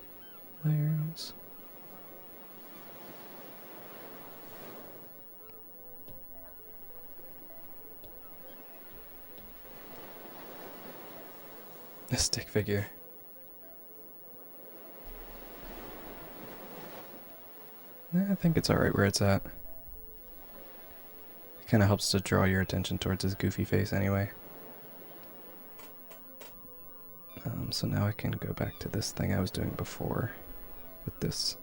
layers. A stick figure. I think it's alright where it's at. It kind of helps to draw your attention towards his goofy face anyway. So now I can go back to this thing I was doing before with this.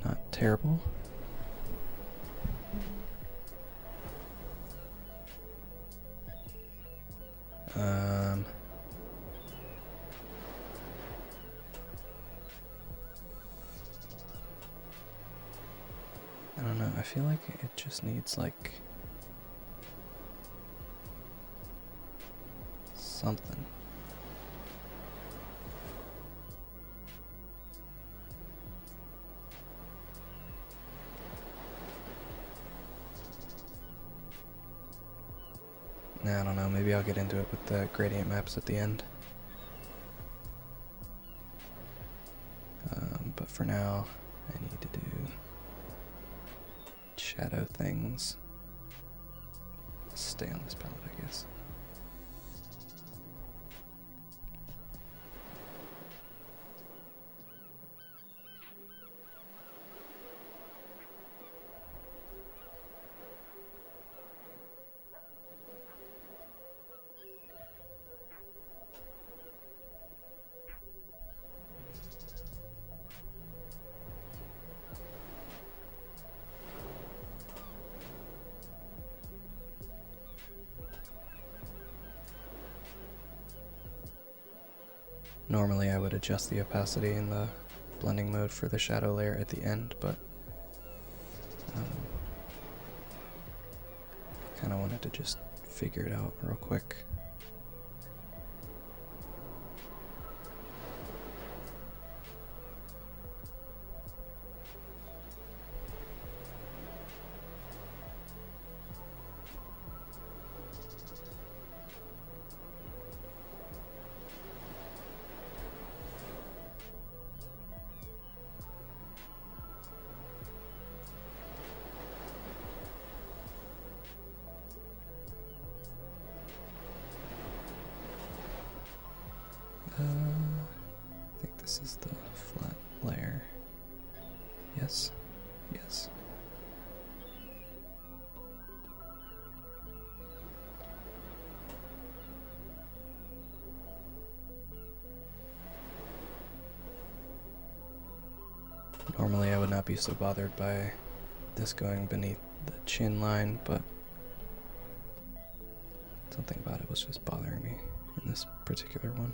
Not terrible. I don't know, I feel like it just needs like something. Nah, I don't know, maybe I'll get into it with the gradient maps at the end. But for now, I need to do shadow things. Stay on this palette, I guess. Normally I would adjust the opacity in the blending mode for the shadow layer at the end, but wanted to just figure it out real quick. I think this is the flat layer. Yes, yes. Normally I would not be so bothered by this going beneath the chin line, but something about it was just bothering me in this particular one.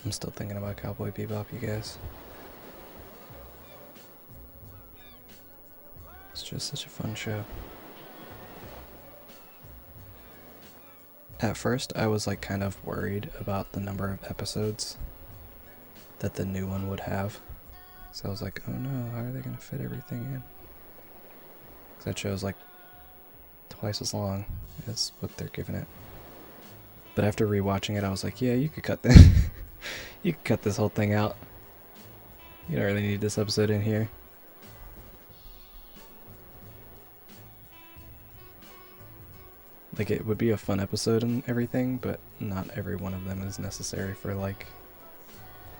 I'm still thinking about Cowboy Bebop, you guys. It's just such a fun show. At first, I was like kind of worried about the number of episodes that the new one would have. So I was like, oh no, how are they gonna fit everything in? Because that show's like twice as long as what they're giving it. But after rewatching it, I was like, yeah, you could cut this. You could cut this whole thing out. You don't really need this episode in here. Like, it would be a fun episode and everything, but not every one of them is necessary for, like,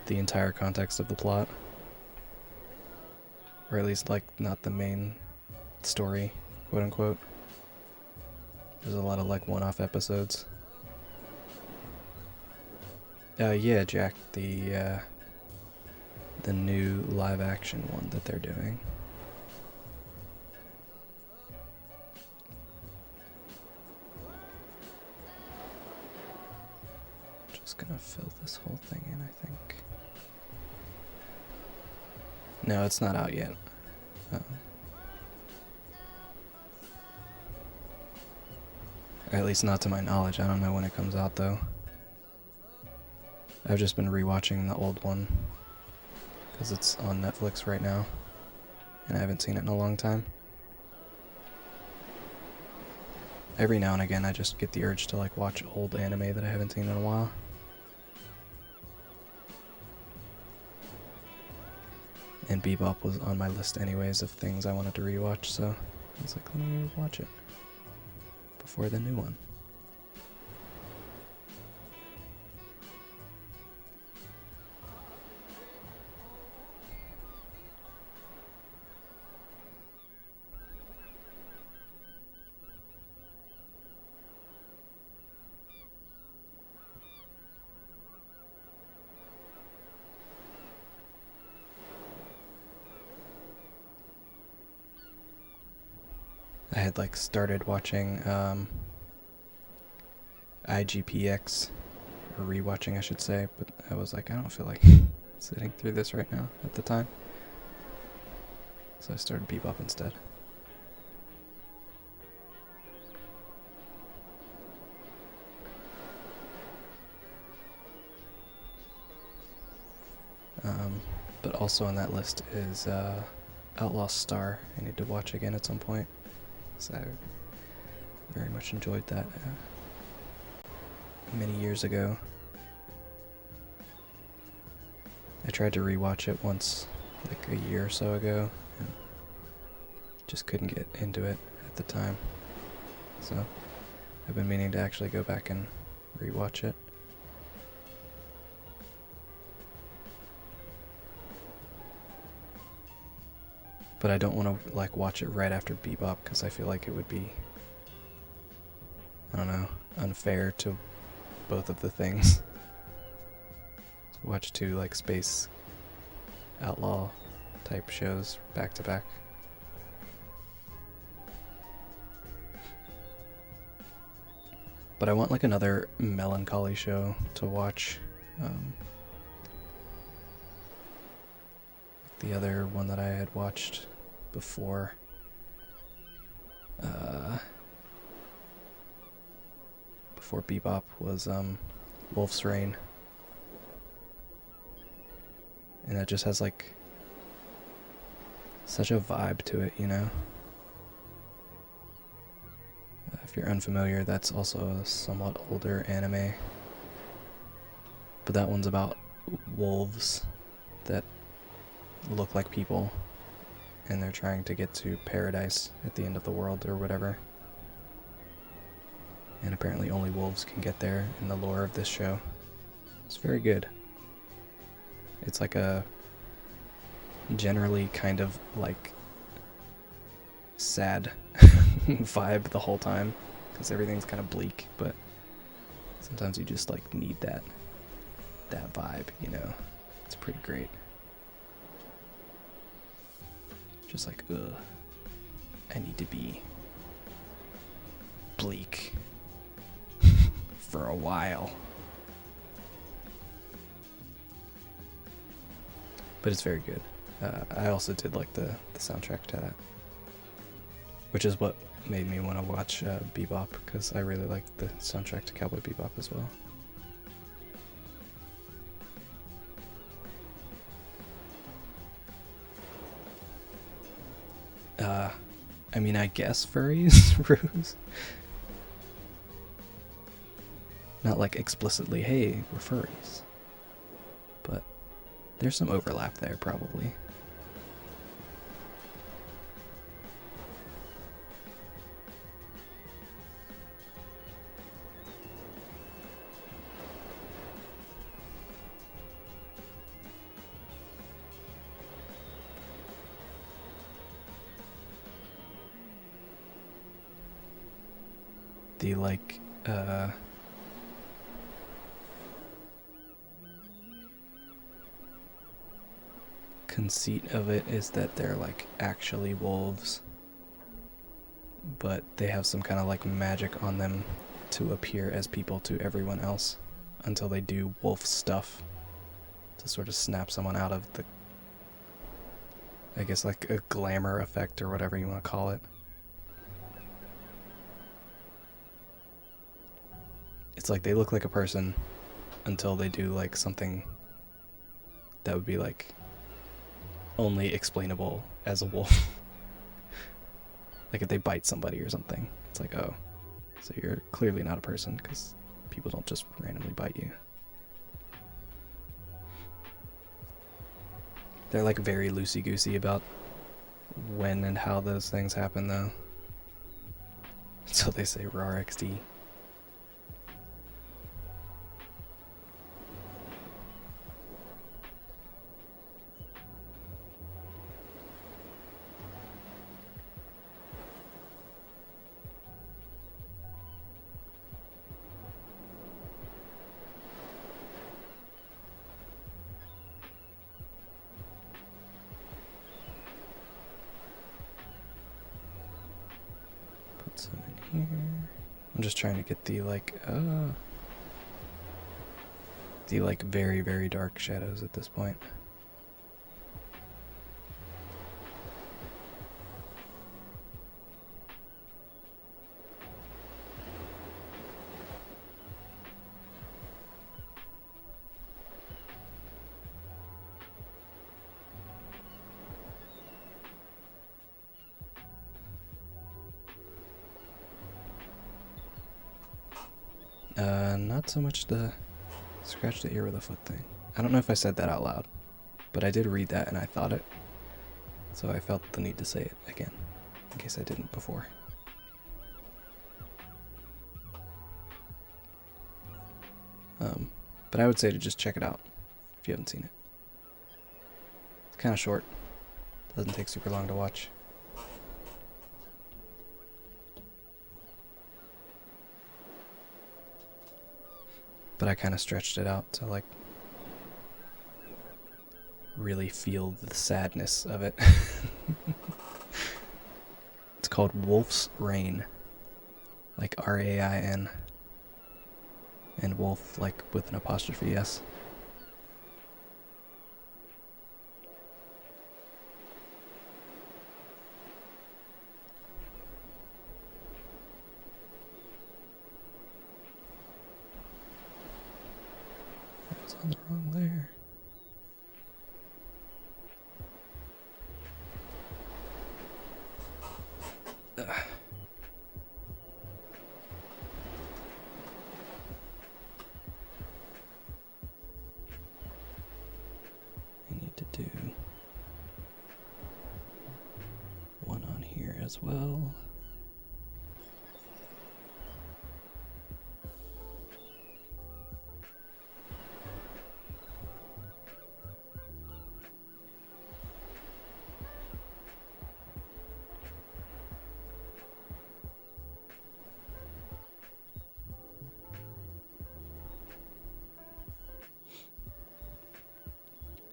the entire context of the plot. Or at least, like, not the main story, quote unquote. There's a lot of, like, one-off episodes. Yeah, Jack, the new live-action one that they're doing. Just gonna fill this whole thing in, I think. No, it's not out yet. Or at least not to my knowledge. I don't know when it comes out, though. I've just been rewatching the old one because it's on Netflix right now, and I haven't seen it in a long time. Every now and again, I just get the urge to like watch old anime that I haven't seen in a while. And Bebop was on my list anyways of things I wanted to rewatch, so I was like, let me watch it before the new one. I had like started watching IGPX, or rewatching I should say, but I was like, I don't feel like sitting through this right now at the time. So I started Bebop instead. But also on that list is Outlaw Star. I need to watch again at some point. So I very much enjoyed that many years ago. I tried to rewatch it once, like a year or so ago, and just couldn't get into it at the time. So I've been meaning to actually go back and rewatch it. But I don't want to like watch it right after Bebop because I feel like it would be, I don't know, unfair to both of the things. So watch two like space outlaw type shows back to back. But I want like another melancholy show to watch. The other one that I had watched before Bebop was Wolf's Rain. And that just has like such a vibe to it, you know? If you're unfamiliar, that's also a somewhat older anime. But that one's about wolves that look like people, and they're trying to get to paradise at the end of the world or whatever. And apparently only wolves can get there in the lore of this show. It's very good. It's like a generally kind of like sad vibe the whole time because everything's kind of bleak, but sometimes you just like need that vibe, you know. It's pretty great. Just like, ugh, I need to be bleak for a while. But it's very good. I also did like the soundtrack to that, which is what made me want to watch Bebop, because I really like the soundtrack to Cowboy Bebop as well. I mean, I guess furries, Ruse. Not like explicitly, hey, we're furries. But there's some overlap there, probably. The like conceit of it is that they're like actually wolves, but they have some kind of like magic on them to appear as people to everyone else until they do wolf stuff to sort of snap someone out of the, I guess, like a glamour effect or whatever you want to call it. It's like they look like a person until they do like something that would be like only explainable as a wolf. Like if they bite somebody or something, it's like, oh, so you're clearly not a person because people don't just randomly bite you. They're like very loosey-goosey about when and how those things happen though. So they say RAR XD. Some in here. I'm just trying to get the like very, very dark shadows at this point. Not so much the scratch the ear with a foot thing. I don't know if I said that out loud, but I did read that and I thought it, so I felt the need to say it again. in case I didn't before. But I would say to just check it out if you haven't seen it. It's kind of short. Doesn't take super long to watch. But I kind of stretched it out to like really feel the sadness of it. It's called Wolf's Rain. Like R-A-I-N. And wolf like with an apostrophe S. That was on the wrong layer. I need to do one on here as well.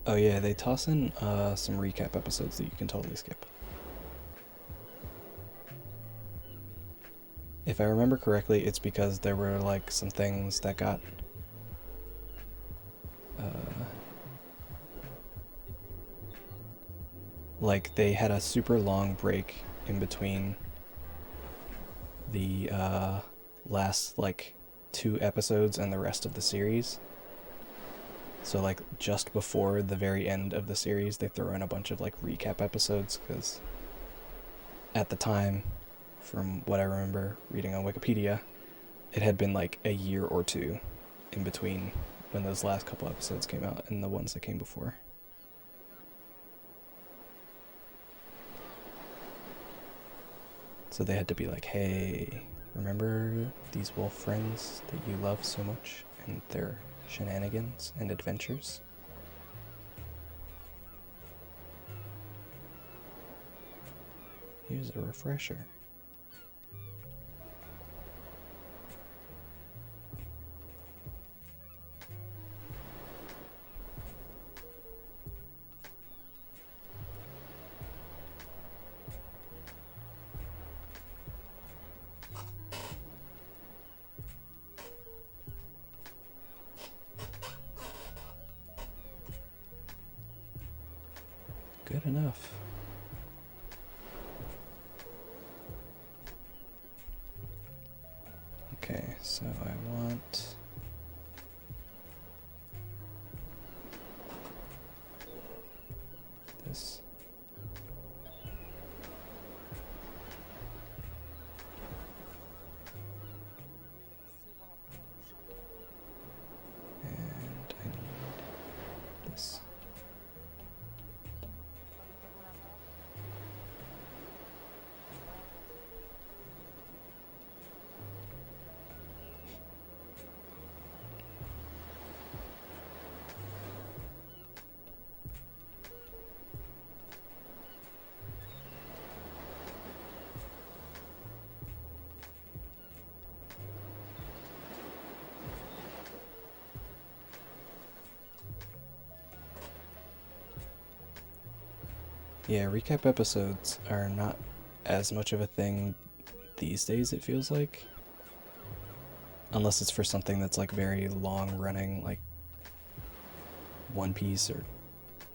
Oh yeah, they toss in some recap episodes that you can totally skip. If I remember correctly, it's because there were like some things that got like they had a super long break in between the last like 2 episodes and the rest of the series. So like just before the very end of the series, they throw in a bunch of like recap episodes because at the time, from what I remember reading on Wikipedia, it had been like a year or 2 in between when those last couple episodes came out and the ones that came before. So they had to be like, hey, remember these wolf friends that you love so much and their shenanigans and adventures? Here's a refresher. Good enough. Okay, so I want this. And I need this. Yeah, recap episodes are not as much of a thing these days, it feels like. Unless it's for something that's like very long running, like One Piece or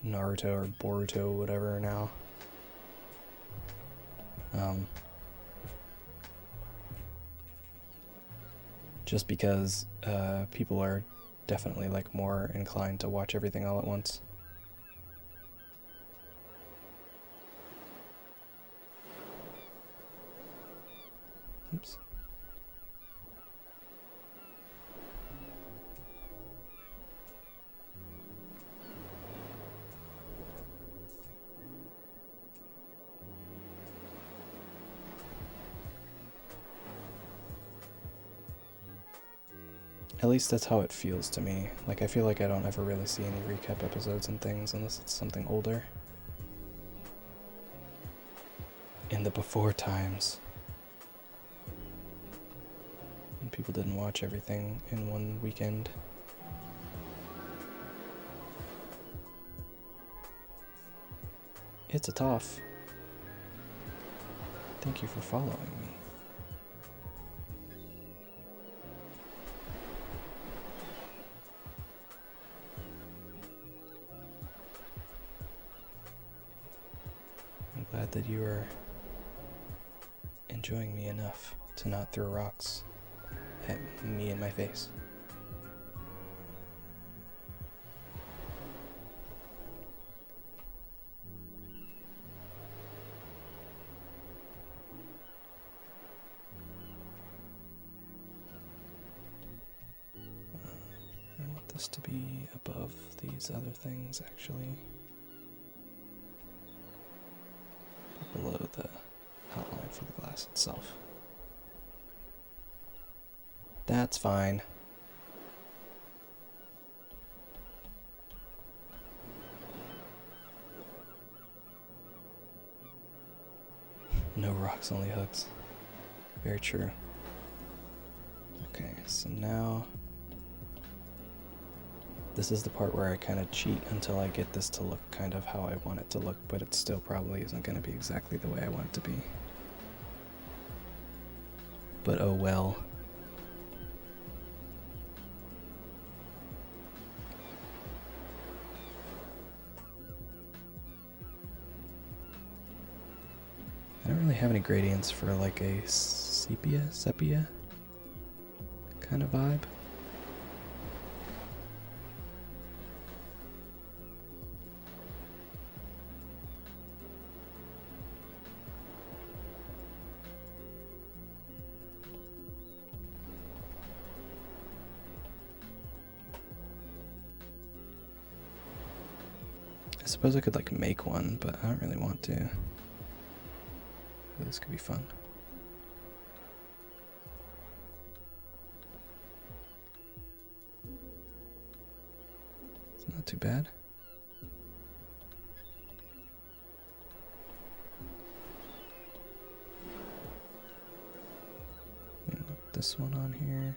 Naruto or Boruto, whatever now. Just because people are definitely like more inclined to watch everything all at once. Oops. At least that's how it feels to me. Like, I feel like I don't ever really see any recap episodes and things unless it's something older. In the before times, when people didn't watch everything in one weekend. It's a tough. Thank you for following me. I'm glad that you are enjoying me enough to not throw rocks at me in my face. I want this to be above these other things, actually. Below the outline for the glass itself. That's fine. No rocks, only hooks. Very true. Okay, so now this is the part where I kind of cheat until I get this to look kind of how I want it to look, but it still probably isn't going to be exactly the way I want it to be. But oh well. I don't really have any gradients for like a sepia kind of vibe. I suppose I could like make one, but I don't really want to. This could be fun. It's not too bad. Put this one on here.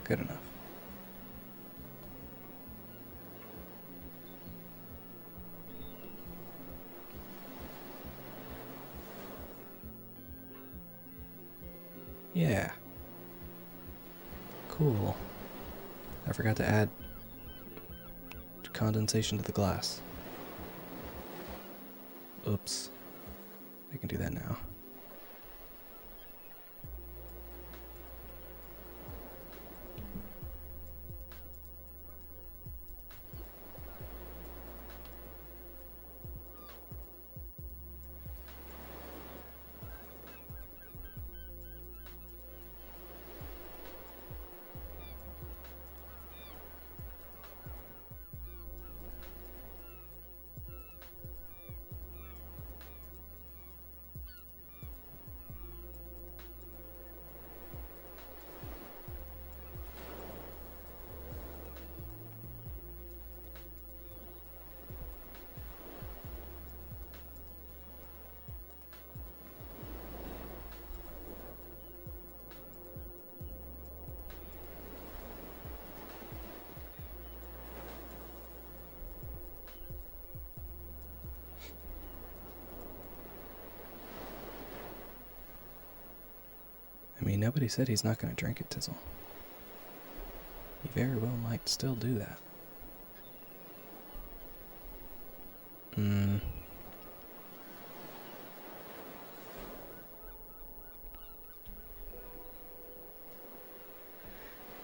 Good enough. Yeah. Cool. I forgot to add condensation to the glass. Oops. I can do that now. I mean, nobody said he's not going to drink it, Tizzle. He very well might still do that.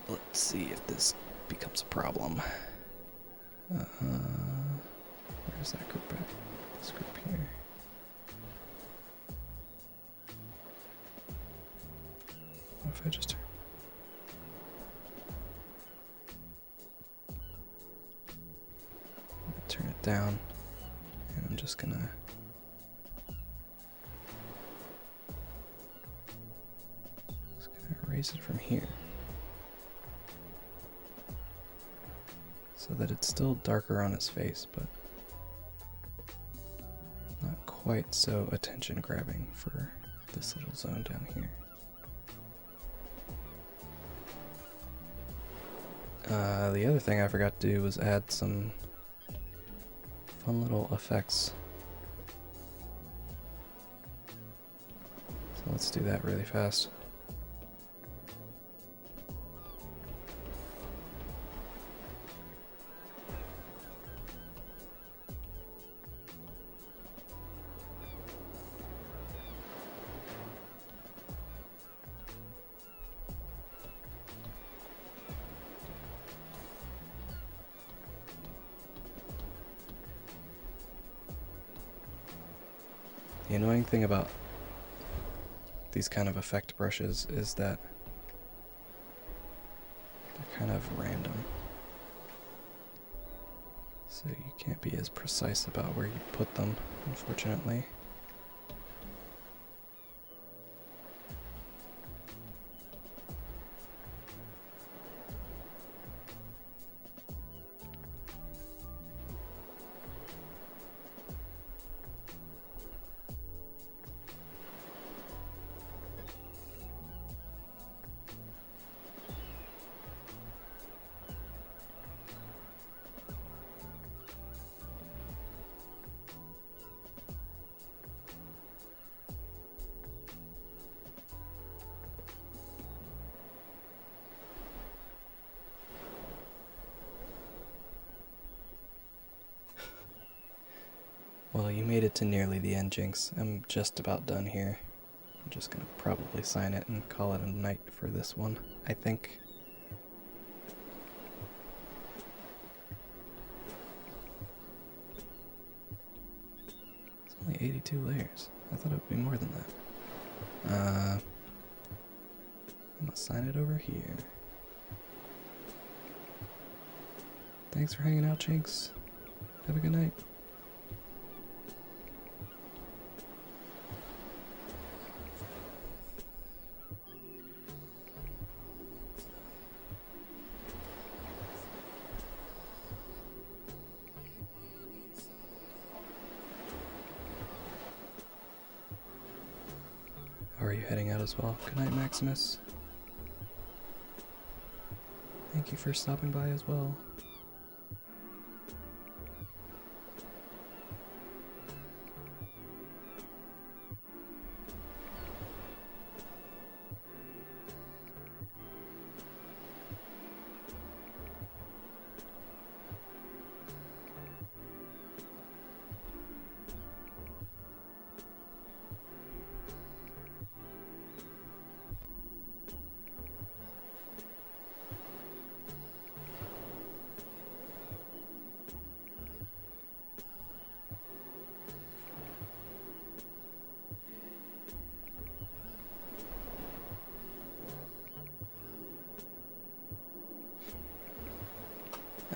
Let's see if this becomes a problem. Where's that group at? This group here. What if I just turn it down, and I'm just gonna erase it from here so that it's still darker on his face, but not quite so attention grabbing for this little zone down here. The other thing I forgot to do was add some fun little effects. So let's do that really fast. The annoying thing about these kind of effect brushes is that they're kind of random. So you can't be as precise about where you put them, unfortunately. Well, you made it to nearly the end, Jinx. I'm just about done here. I'm just gonna probably sign it and call it a night for this one, I think. It's only 82 layers. I thought it would be more than that. I'm gonna sign it over here. Thanks for hanging out, Jinx. Have a good night. Are you heading out as well? Good night, Maximus. Thank you for stopping by as well.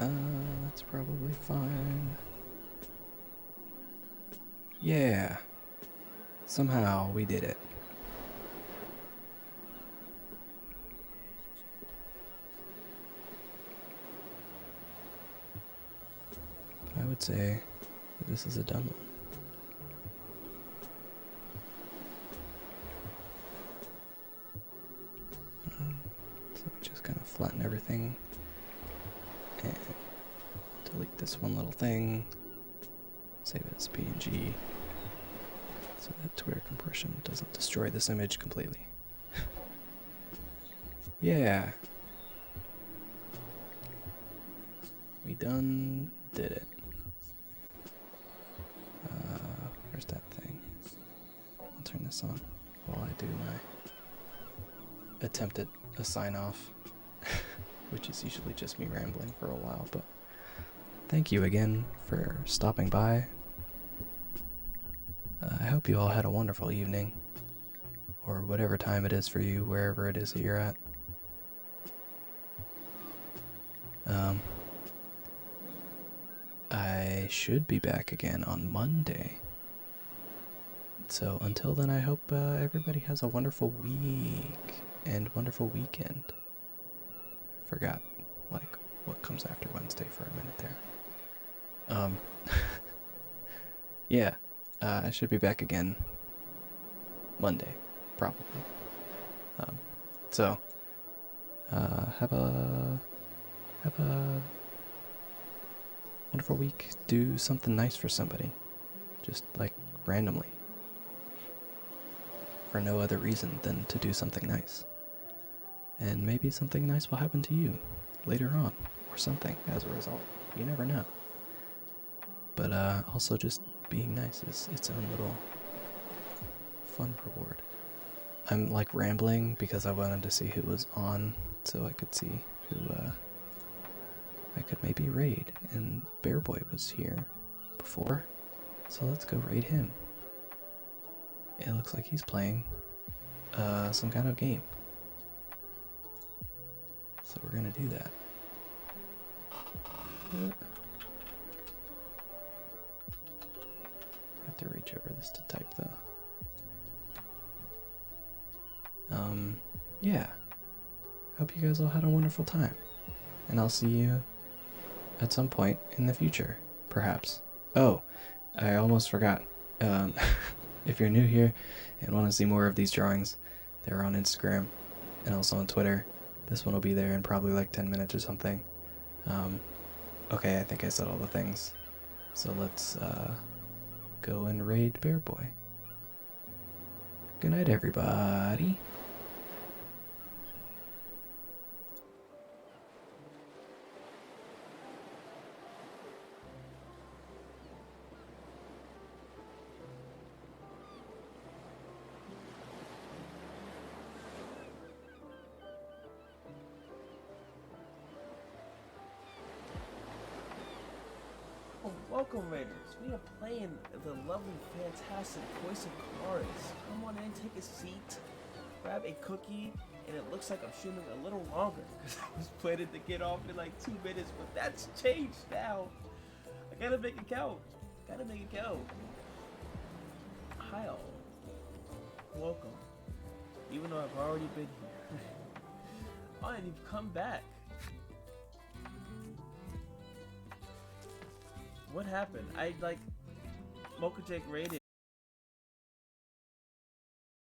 That's probably fine. Yeah. Somehow we did it. I would say that this is a done one. So we just kind of flatten everything and delete this one little thing, save it as PNG so that Twitter compression doesn't destroy this image completely. Yeah. We done did it. Where's that thing? I'll turn this on while I do my attempt at a sign off, which is usually just me rambling for a while, but thank you again for stopping by. I hope you all had a wonderful evening, or whatever time it is for you, wherever it is that you're at. I should be back again on Monday. So until then, I hope everybody has a wonderful week and wonderful weekend. I forgot, like, what comes after Wednesday for a minute there. Yeah, I should be back again Monday, probably. So, have a wonderful week. Do something nice for somebody, just like randomly, for no other reason than to do something nice. And maybe something nice will happen to you later on, or something as a result. You never know. But also just being nice is its own little fun reward. I'm like rambling because I wanted to see who was on, so I could see who I could maybe raid. And Bear Boy was here before, so let's go raid him. It looks like he's playing some kind of game. So we're gonna do that. I have to reach over this to type though. Yeah. Hope you guys all had a wonderful time. And I'll see you at some point in the future, perhaps. Oh, I almost forgot. If you're new here and want to see more of these drawings, they're on Instagram and also on Twitter. This one will be there in probably like 10 minutes or something. Okay, I think I said all the things. So let's go and raid Bear Boy. Good night, everybody. Welcome, Raiders. We are playing the lovely, fantastic Voice of Chorus. Come on in, take a seat, grab a cookie, and it looks like I'm shooting a little longer because I was planning to get off in like 2 minutes, but that's changed now. I gotta make it count. Hi all. Welcome. Even though I've already been here. Oh, and you've come back. What happened? I like Mocha Jake raided